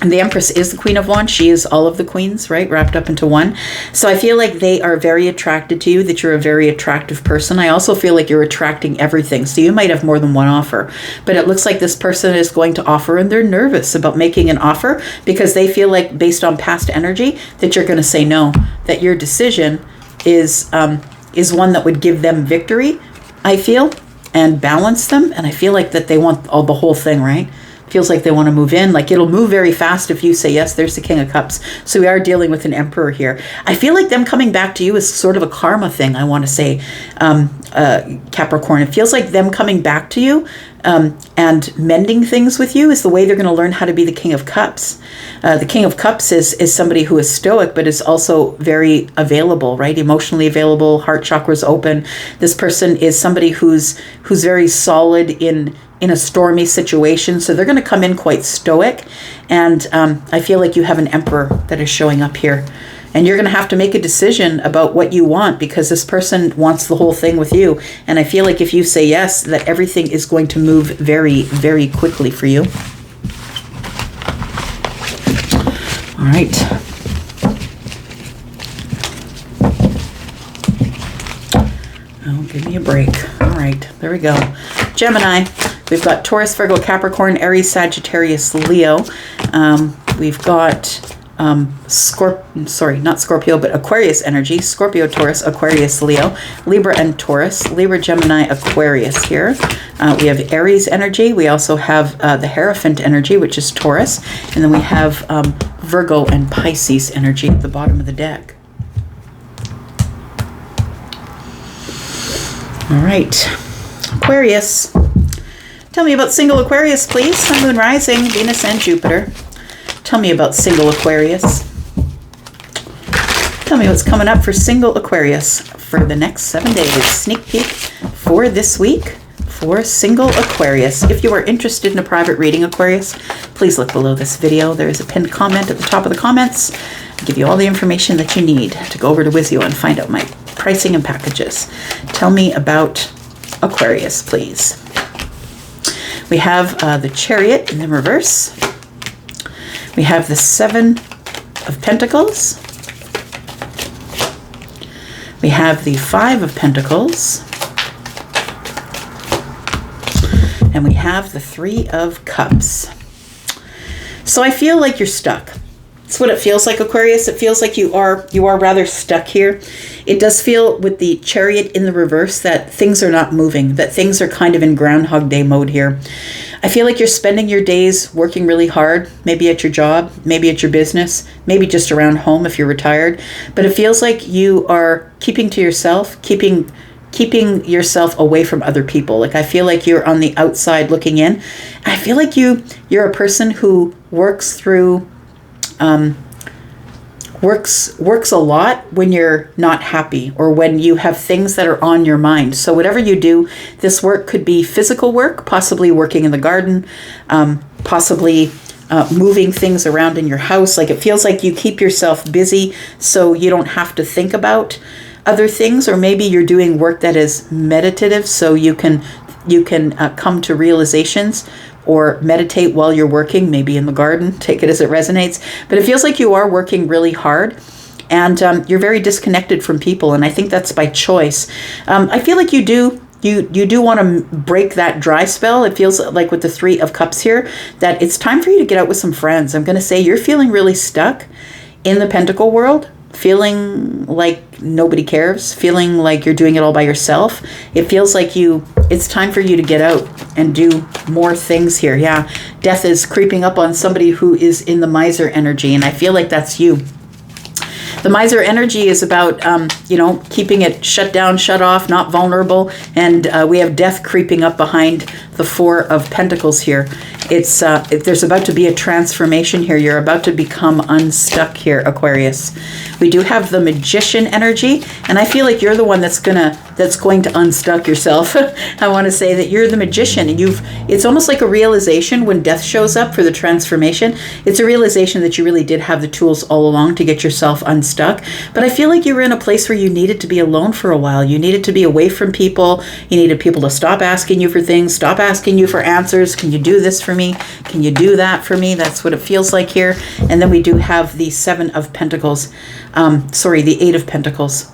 A: And the Empress is the Queen of Wands. She is all of the queens, right? Wrapped up into one. So I feel like they are very attracted to you, that you're a very attractive person. I also feel like you're attracting everything. So you might have more than one offer. But it looks like this person is going to offer, and they're nervous about making an offer because they feel like, based on past energy, that you're going to say no. That your decision is one that would give them victory, I feel, and balance them. And I feel like that they want the whole thing, right? Feels like they want to move in. Like, it'll move very fast if you say yes. There's the King of Cups. So we are dealing with an Emperor here. I feel like them coming back to you is sort of a karma thing, I want to say, Capricorn. It feels like them coming back to you and mending things with you is the way they're going to learn how to be the King of Cups. The King of Cups is somebody who is stoic, but is also very available, right? Emotionally available, heart chakras open. This person is somebody who's very solid in a stormy situation. So they're going to come in quite stoic. And I feel like you have an Emperor that is showing up here. And you're going to have to make a decision about what you want, because this person wants the whole thing with you. And I feel like if you say yes, that everything is going to move very, very quickly for you. All right. Oh, give me a break. All right, there we go. Gemini. We've got Taurus, Virgo, Capricorn, Aries, Sagittarius, Leo. We've got not Scorpio, but Aquarius energy. Scorpio, Taurus, Aquarius, Leo, Libra, and Taurus. Libra, Gemini, Aquarius here. We have Aries energy. We also have the Hierophant energy, which is Taurus. And then we have Virgo and Pisces energy at the bottom of the deck. All right. Aquarius. Tell me about single Aquarius, please. Sun, Moon, Rising, Venus, and Jupiter. Tell me about single Aquarius. Tell me what's coming up for single Aquarius for the next 7 days. Sneak peek for this week for single Aquarius. If you are interested in a private reading, Aquarius, please look below this video. There is a pinned comment at the top of the comments. I'll give you all the information that you need to go over to Wizio and find out my pricing and packages. Tell me about Aquarius, please. We have the Chariot in the reverse. We have the Seven of Pentacles. We have the Five of Pentacles. And we have the Three of Cups. So I feel like you're stuck. That's what it feels like, Aquarius. It feels like you are rather stuck here. It does feel with the Chariot in the reverse that things are not moving, that things are kind of in Groundhog Day mode here. I feel like you're spending your days working really hard, maybe at your job, maybe at your business, maybe just around home if you're retired. But it feels like you are keeping to yourself, keeping yourself away from other people. Like, I feel like you're on the outside looking in. I feel like you're a person who works through works a lot when you're not happy or when you have things that are on your mind. So whatever you do, this work could be physical work, possibly working in the garden, possibly moving things around in your house. Like, it feels like you keep yourself busy so you don't have to think about other things, or maybe you're doing work that is meditative so you can come to realizations, or meditate while you're working, maybe in the garden. Take it as it resonates. But it feels like you are working really hard, and you're very disconnected from people, and I think that's by choice. I feel like you do want to break that dry spell. It feels like with the Three of Cups here that it's time for you to get out with some friends. I'm going to say you're feeling really stuck in the Pentacle world, feeling like nobody cares, feeling like you're doing it all by yourself. It feels like it's time for you to get out and do more things here. Yeah, death is creeping up on somebody who is in the miser energy, and I feel like that's you. The miser energy is about, keeping it shut down, shut off, not vulnerable. And we have death creeping up behind the Four of Pentacles here. There's about to be a transformation here. You're about to become unstuck here, Aquarius. We do have the Magician energy, and I feel like you're the one that's going to unstuck yourself. I want to say that you're the Magician, and it's almost like a realization when death shows up for the transformation. It's a realization that you really did have the tools all along to get yourself unstuck. But I feel like you were in a place where you needed to be alone for a while. You needed to be away from people. You needed people to stop asking you for things, stop asking you for answers. Can you do this for me? Can you do that for me? That's what it feels like here. And then we do have the Seven of Pentacles. The Eight of Pentacles.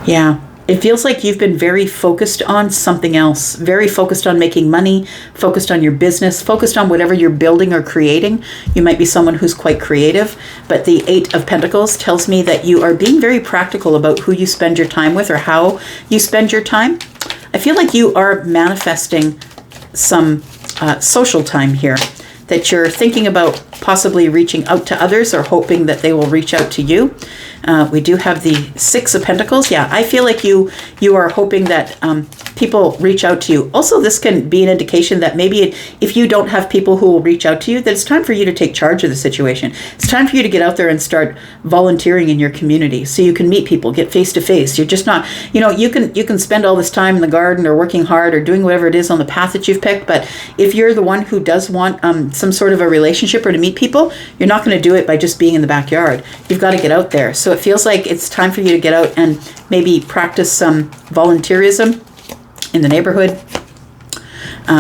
A: Yeah. It feels like you've been very focused on something else, very focused on making money, focused on your business, focused on whatever you're building or creating. You might be someone who's quite creative, but the Eight of Pentacles tells me that you are being very practical about who you spend your time with or how you spend your time. I feel like you are manifesting some social time here, that you're thinking about possibly reaching out to others or hoping that they will reach out to you. We do have the Six of Pentacles. Yeah, I feel like you are hoping that people reach out to you. Also, this can be an indication that maybe if you don't have people who will reach out to you, that it's time for you to take charge of the situation. It's time for you to get out there and start volunteering in your community so you can meet people, get face to face. You're just not, you can spend all this time in the garden or working hard or doing whatever it is on the path that you've picked. But if you're the one who does want some sort of a relationship or to meet people, you're not going to do it by just being in the backyard. You've got to get out there. So it feels like it's time for you to get out and maybe practice some volunteerism in the neighborhood.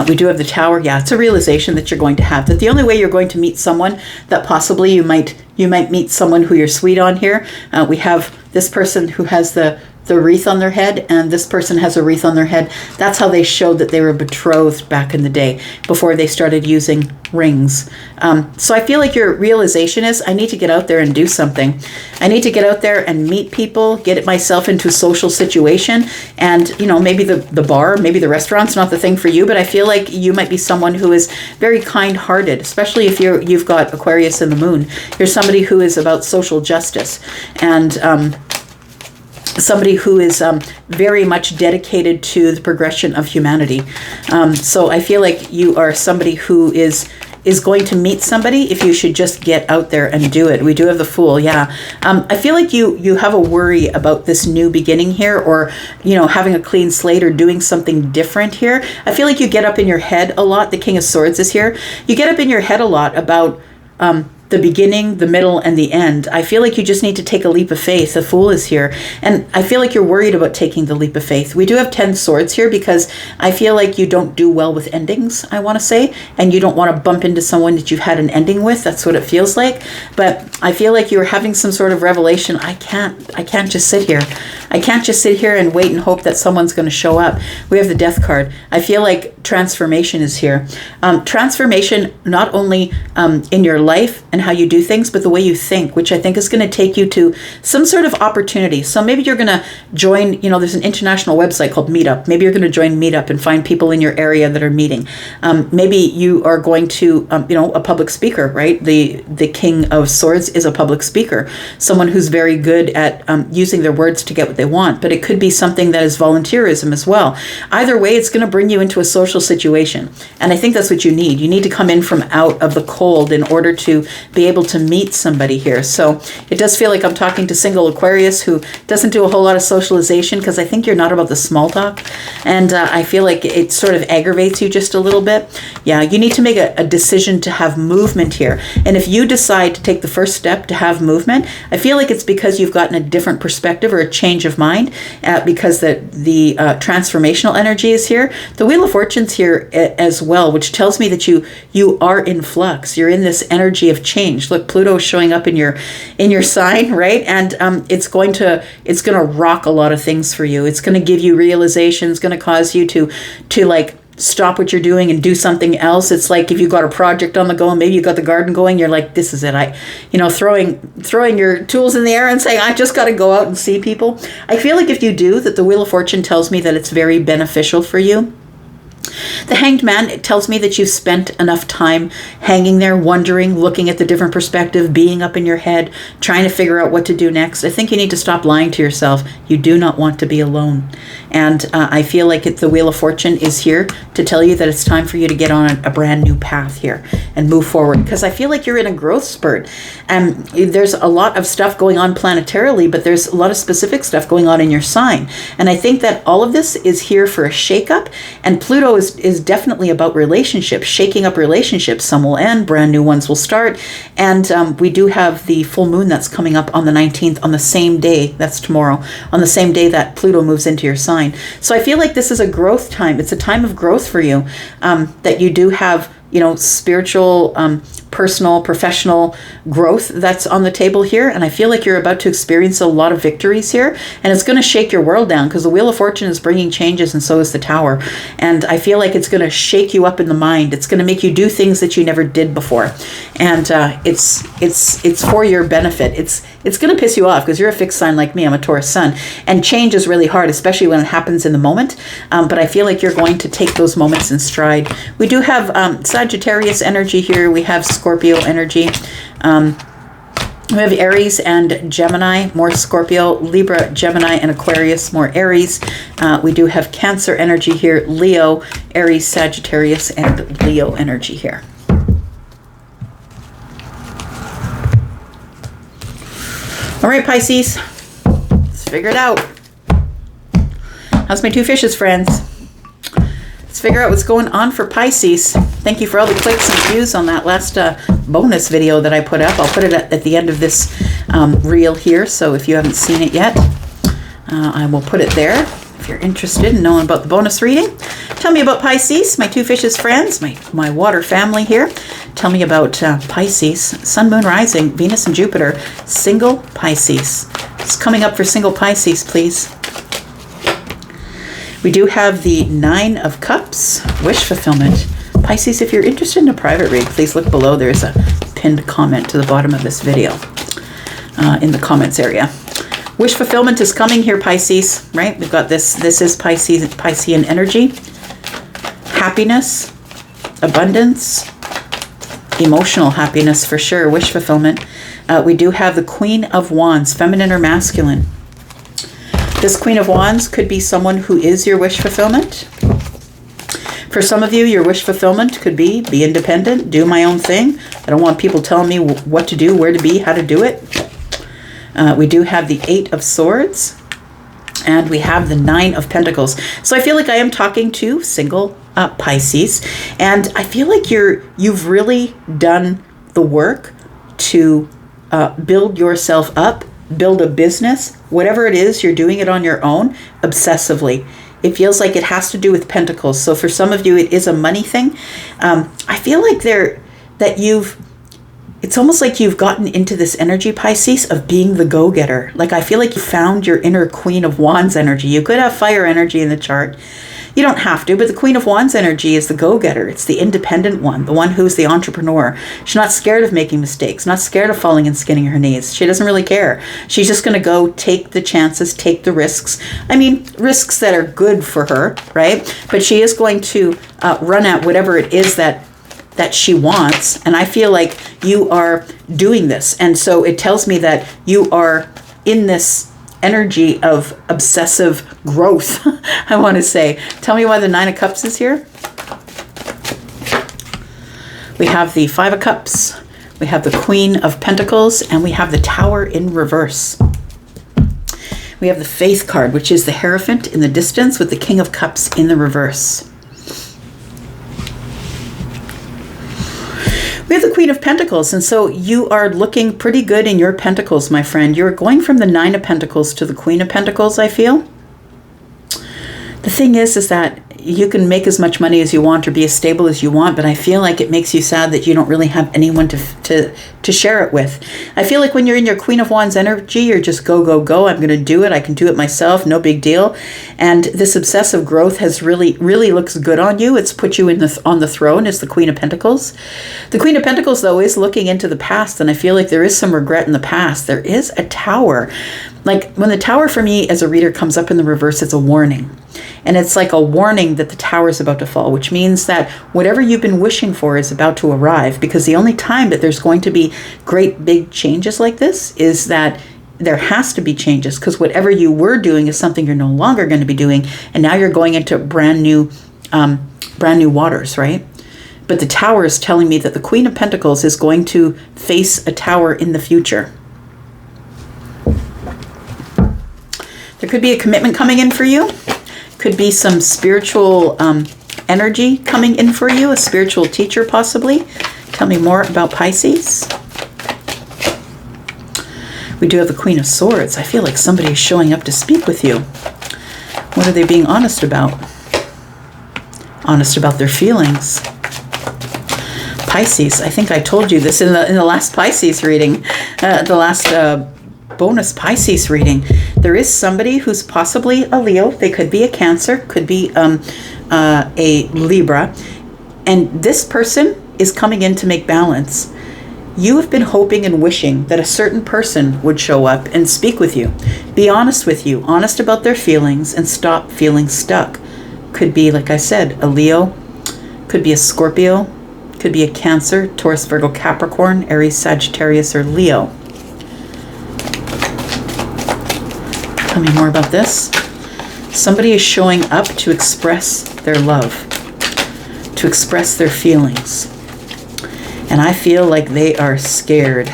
A: We do have the Tower. Yeah, it's a realization that you're going to have, that the only way you're going to meet someone, that possibly you might meet someone who you're sweet on here. We have this person who has the wreath on their head, and this person has a wreath on their head. That's how they showed that they were betrothed back in the day, before they started using rings. So I feel like your realization is, I need to get out there and do something. I need to get out there and meet people, get myself into a social situation. And, maybe the bar, maybe the restaurant's not the thing for you, but I feel like you might be someone who is very kind-hearted, especially if you've got Aquarius in the moon. You're somebody who is about social justice, and somebody who is very much dedicated to the progression of humanity. So I feel like you are somebody who is going to meet somebody if you should just get out there and do it. We do have the Fool, yeah. I feel like you have a worry about this new beginning here, or, having a clean slate or doing something different here. I feel like you get up in your head a lot. The King of Swords is here. You get up in your head a lot about the beginning, the middle, and the end. I feel like you just need to take a leap of faith. The Fool is here. And I feel like you're worried about taking the leap of faith. We do have 10 swords here because I feel like you don't do well with endings, I want to say. And you don't want to bump into someone that you've had an ending with. That's what it feels like. But I feel like you're having some sort of revelation. I can't just sit here. I can't just sit here and wait and hope that someone's going to show up. We have the Death card. I feel like transformation is here. Transformation not only in your life and how you do things, but the way you think, which I think is going to take you to some sort of opportunity. So maybe you're going to join, there's an international website called Meetup. Maybe you're going to join Meetup and find people in your area that are meeting. Maybe you are going to, a public speaker, right? The King of Swords is a public speaker, someone who's very good at using their words to get what they want. But it could be something that is volunteerism as well. Either way, it's going to bring you into a social situation. And I think that's what you need. You need to come in from out of the cold in order to be able to meet somebody here. So it does feel like I'm talking to single Aquarius who doesn't do a whole lot of socialization, because I think you're not about the small talk. And I feel like it sort of aggravates you just a little bit. Yeah, you need to make a decision to have movement here. And if you decide to take the first step to have movement, I feel like it's because you've gotten a different perspective or a change of mind, because the transformational energy is here. The Wheel of Fortune's here as well, which tells me that you are in flux. You're in this energy of change. Look, Pluto's showing up in your sign, right? And it's going to rock a lot of things for you. It's going to give you realization. It's going to cause you to like stop what you're doing and do something else. It's like if you got a project on the go and maybe you got the garden going, you're like, this is it. Throwing your tools in the air and saying, I just got to go out and see people. I feel like if you do, that the Wheel of Fortune tells me that it's very beneficial for you. The Hanged Man, it tells me that you've spent enough time hanging there, wondering, looking at the different perspective, being up in your head, trying to figure out what to do next. I think you need to stop lying to yourself. You do not want to be alone. And I feel like the Wheel of Fortune is here to tell you that it's time for you to get on a brand new path here and move forward. Because I feel like you're in a growth spurt. And there's a lot of stuff going on planetarily, but there's a lot of specific stuff going on in your sign. And I think that all of this is here for a shakeup. And Pluto is definitely about relationships, shaking up relationships. Some will end, brand new ones will start. And we do have the full moon that's coming up on the 19th, on the same day, that's tomorrow, on the same day that Pluto moves into your sign. So I feel like this is a growth time. It's a time of growth for you, that you do have, spiritual, personal, professional growth that's on the table here. And I feel like you're about to experience a lot of victories here. And it's going to shake your world down because the Wheel of Fortune is bringing changes, and so is the Tower. And I feel like it's going to shake you up in the mind. It's going to make you do things that you never did before. And it's for your benefit. It's going to piss you off because you're a fixed sign like me. I'm a Taurus sun. And change is really hard, especially when it happens in the moment. But I feel like you're going to take those moments in stride. We do have Sagittarius energy here. We have Scorpio energy. We have Aries and Gemini, more Scorpio, Libra, Gemini, and Aquarius, more Aries. We do have Cancer energy here, Leo, Aries, Sagittarius, and Leo energy here. All right, Pisces, let's figure it out. How's my two fishes, friends? Let's figure out what's going on for Pisces. Thank you for all the clicks and views on that last bonus video that I put up. I'll put it at the end of this reel here, so if you haven't seen it yet, I will put it there. If you're interested in knowing about the bonus reading, tell me about Pisces, my two fishes friends, my water family here. Tell me about Pisces, Sun, Moon, Rising, Venus, and Jupiter, single Pisces. What's coming up for single Pisces, please? We do have the Nine of Cups, wish fulfillment. Pisces, if you're interested in a private read, please look below. There's a pinned comment to the bottom of this video in the comments area. Wish fulfillment is coming here, Pisces, right? We've got this. This is Piscean energy. Happiness, abundance, emotional happiness for sure, wish fulfillment. We do have the Queen of Wands, feminine or masculine. This Queen of Wands could be someone who is your wish fulfillment. For some of you, your wish fulfillment could be independent, do my own thing. I don't want people telling me what to do, where to be, how to do it. We do have the Eight of Swords, and we have the Nine of Pentacles. So I feel like I am talking to single Pisces, and I feel like you've really done the work to build yourself up, build a business, whatever it is, you're doing it on your own, obsessively. It feels like it has to do with pentacles. So for some of you, it is a money thing. I feel like it's almost like you've gotten into this energy, Pisces, of being the go-getter. Like I feel like you found your inner Queen of Wands energy. You could have fire energy in the chart. You don't have to, but the Queen of Wands energy is the go-getter. It's the independent one, the one who's the entrepreneur. She's not scared of making mistakes, not scared of falling and skinning her knees. She doesn't really care. She's just going to go take the chances, take the risks. I mean, risks that are good for her, right? But she is going to run at whatever it is that she wants. And I feel like you are doing this. And so it tells me that you are in this energy of obsessive growth, I want to say. Tell me why the Nine of Cups is here. We have the Five of Cups, we have the Queen of Pentacles, and we have the Tower in reverse. We have the Faith card, which is the Hierophant in the distance with the King of Cups in the reverse. We have the Queen of Pentacles, and so you are looking pretty good in your Pentacles, my friend. You're going from the Nine of Pentacles to the Queen of Pentacles, I feel. The thing is that you can make as much money as you want or be as stable as you want, but I feel like it makes you sad that you don't really have anyone to share it with. I feel like when you're in your Queen of Wands energy, you're just go, go, go. I'm going to do it. I can do it myself. No big deal. And this obsessive growth has really looks good on you. It's put you on the throne as the Queen of Pentacles. The Queen of Pentacles, though, is looking into the past, and I feel like there is some regret in the past. There is a Tower. Like when the Tower for me as a reader comes up in the reverse, it's a warning. And it's like a warning that the Tower is about to fall, which means that whatever you've been wishing for is about to arrive, because the only time that there's going to be great big changes like this is that there has to be changes, because whatever you were doing is something you're no longer going to be doing. And now you're going into brand new waters, right? But the Tower is telling me that the Queen of Pentacles is going to face a Tower in the future. There could be a commitment coming in for you. Could be some spiritual energy coming in for you, a spiritual teacher possibly. Tell me more about Pisces. We do have the Queen of Swords. I feel like somebody is showing up to speak with you. What are they being honest about? Honest about their feelings. Pisces, I think I told you this in the last Pisces reading, the last bonus Pisces reading. There is somebody who's possibly a Leo. They could be a Cancer, could be a Libra. And this person is coming in to make balance. You have been hoping and wishing that a certain person would show up and speak with you, be honest with you, honest about their feelings, and stop feeling stuck. Could be, like I said, a Leo, could be a Scorpio, could be a Cancer, Taurus, Virgo, Capricorn, Aries, Sagittarius, or Leo. Tell me more about this. Somebody is showing up to express their love, to express their feelings. And I feel like they are scared.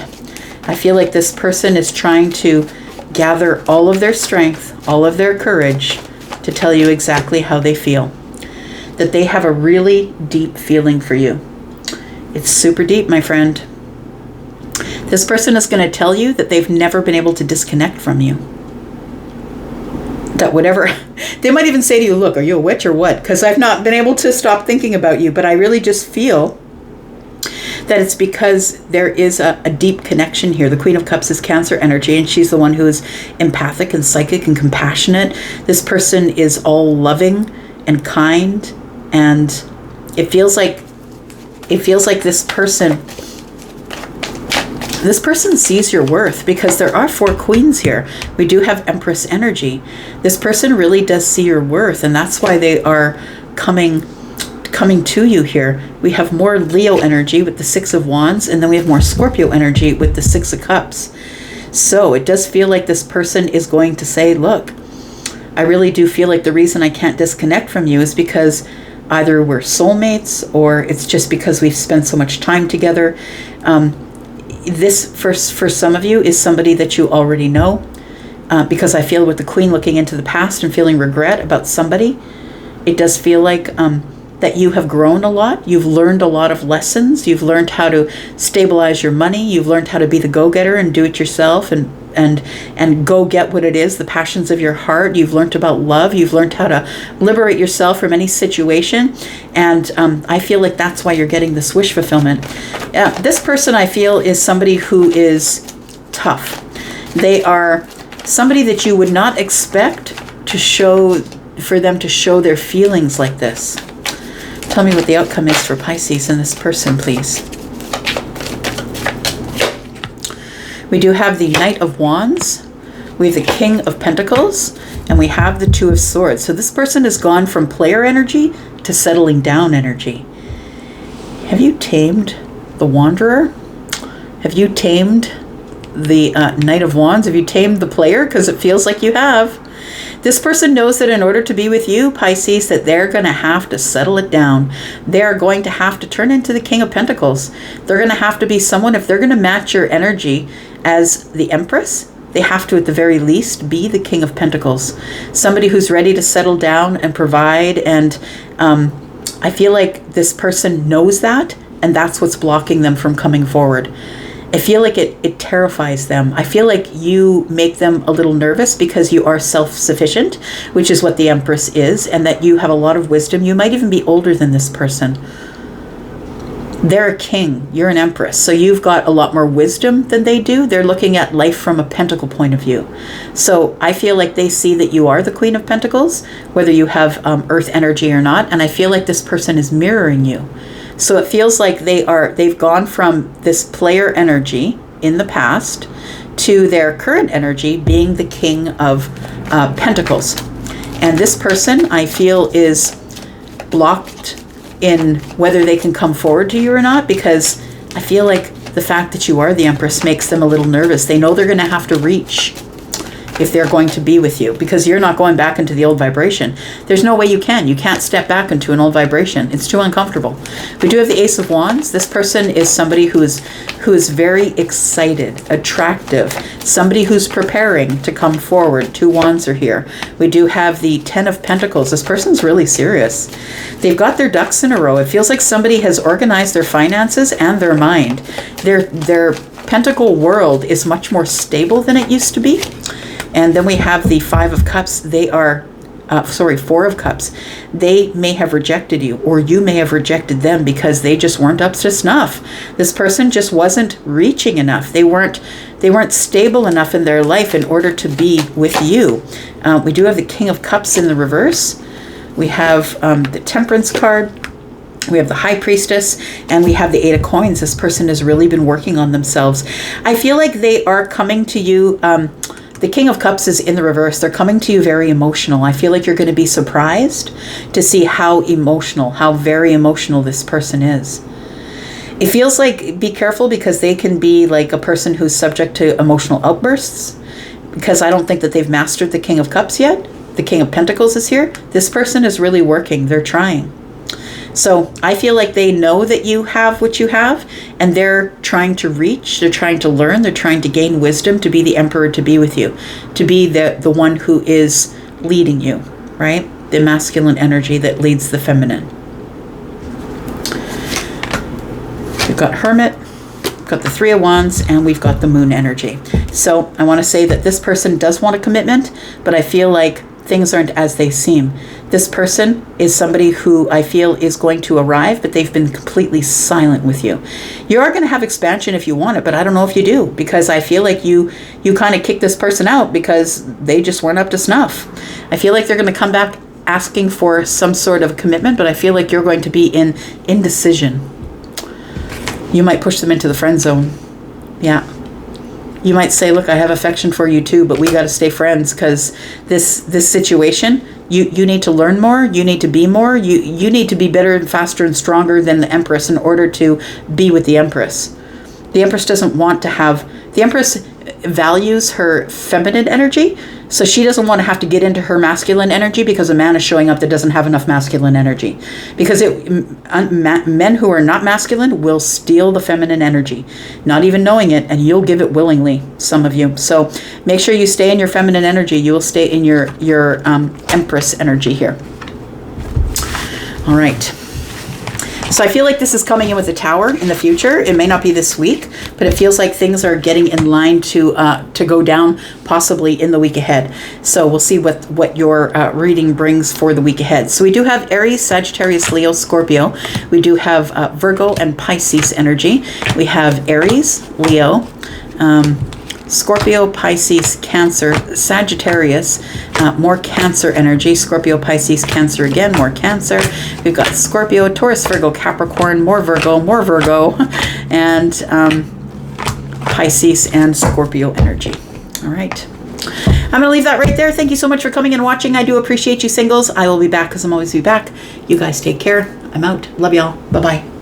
A: I feel like this person is trying to gather all of their strength, all of their courage to tell you exactly how they feel. That they have a really deep feeling for you. It's super deep, my friend. This person is going to tell you that they've never been able to disconnect from you. That whatever, they might even say to you, look, are you a witch or what? Because I've not been able to stop thinking about you, but I really just feel that it's because there is a deep connection here. The Queen of Cups is Cancer energy, and she's the one who is empathic and psychic and compassionate. This person is all loving and kind, and it feels like this person sees your worth, because there are 4 queens here. We do have Empress energy. This person really does see your worth, and that's why they are coming to you here. We have more Leo energy with the 6 of Wands, and then we have more Scorpio energy with the 6 of Cups. So it does feel like this person is going to say, look, I really do feel like the reason I can't disconnect from you is because either we're soulmates, or it's just because we've spent so much time together. This, for some of you, is somebody that you already know, because I feel with the Queen looking into the past and feeling regret about somebody, it does feel like that you have grown a lot. You've learned a lot of lessons. You've learned how to stabilize your money. You've learned how to be the go-getter and do it yourself and go get what it is, the passions of your heart. You've learned about love. You've learned how to liberate yourself from any situation. And I feel like that's why you're getting this wish fulfillment. This person, I feel, is somebody who is tough. They are somebody that you would not expect for them to show their feelings like this. Tell me what the outcome is for Pisces and this person, please. We do have the Knight of Wands, we have the King of Pentacles, and we have the 2 of Swords. So this person has gone from player energy to settling down energy. Have you tamed the Wanderer? Have you tamed the Knight of Wands? Have you tamed the player? Because it feels like you have. This person knows that in order to be with you, Pisces, that they're going to have to settle it down. They're going to have to turn into the King of Pentacles. They're going to have to be someone, if they're going to match your energy as the Empress, they have to at the very least be the King of Pentacles. Somebody who's ready to settle down and provide. And I feel like this person knows that, and that's what's blocking them from coming forward. I feel like it terrifies them. I feel like you make them a little nervous because you are self-sufficient, which is what the Empress is, and that you have a lot of wisdom. You might even be older than this person. They're a king. You're an empress. So you've got a lot more wisdom than they do. They're looking at life from a pentacle point of view. So I feel like they see that you are the Queen of Pentacles, whether you have earth energy or not. And I feel like this person is mirroring you. So it feels like they've gone from this player energy in the past to their current energy being the King of Pentacles. And this person, I feel, is blocked in whether they can come forward to you or not, because I feel like the fact that you are the Empress makes them a little nervous. They know they're going to have to reach if they're going to be with you, because you're not going back into the old vibration. There's no way you can. You can't step back into an old vibration. It's too uncomfortable. We do have the Ace of Wands. This person is somebody who is very excited, attractive, somebody who's preparing to come forward. 2 wands are here. We do have the 10 of Pentacles. This person's really serious. They've got their ducks in a row. It feels like somebody has organized their finances and their mind. Their Pentacle world is much more stable than it used to be. And then we have the 5 of Cups. They are, 4 of Cups. They may have rejected you, or you may have rejected them because they just weren't up to snuff. This person just wasn't reaching enough. They weren't stable enough in their life in order to be with you. We do have the King of Cups in the reverse. We have the Temperance card. We have the High Priestess, and we have the 8 of Coins. This person has really been working on themselves. I feel like they are coming to you. The King of Cups is in the reverse. They're coming to you very emotional. I feel like you're going to be surprised to see how very emotional this person is. It feels like, be careful, because they can be like a person who's subject to emotional outbursts, because I don't think that they've mastered the King of Cups yet. The King of Pentacles is here. This person is really working. They're trying. So I feel like they know that you have what you have, and they're trying to reach, they're trying to learn, they're trying to gain wisdom to be the Emperor, to be with you, to be the one who is leading you, right? The masculine energy that leads the feminine. We've got Hermit, we've got the 3 of Wands, and we've got the Moon energy. So I want to say that this person does want a commitment, but I feel like things aren't as they seem. This person is somebody who I feel is going to arrive, but they've been completely silent with you. You are going to have expansion if you want it, but I don't know if you do, because I feel like you kind of kicked this person out because they just weren't up to snuff. I feel like they're going to come back asking for some sort of commitment, but I feel like you're going to be in indecision. You might push them into the friend zone. Yeah. You might say, look, I have affection for you too, but we got to stay friends, because this situation, you need to learn more. You need to be more. You need to be better and faster and stronger than the Empress in order to be with the Empress. The Empress doesn't want to have, the Empress values her feminine energy, so she doesn't want to have to get into her masculine energy because a man is showing up that doesn't have enough masculine energy. Because men who are not masculine will steal the feminine energy, not even knowing it, and you'll give it willingly, some of you. So make sure you stay in your feminine energy. You will stay in your Empress energy here. All right. So I feel like this is coming in with a Tower in the future. It may not be this week, but it feels like things are getting in line to go down possibly in the week ahead. So we'll see what your reading brings for the week ahead. So we do have Aries, Sagittarius, Leo, Scorpio. We do have Virgo and Pisces energy. We have Aries, Leo, Scorpio, Pisces, Cancer, Sagittarius, more Cancer energy, Scorpio, Pisces, Cancer again, more Cancer. We've got Scorpio, Taurus, Virgo, Capricorn, more Virgo, and Pisces and Scorpio energy. All right. I'm going to leave that right there. Thank you so much for coming and watching. I do appreciate you, singles. I will be back, because I'm always back. You guys take care. I'm out. Love y'all. Bye-bye.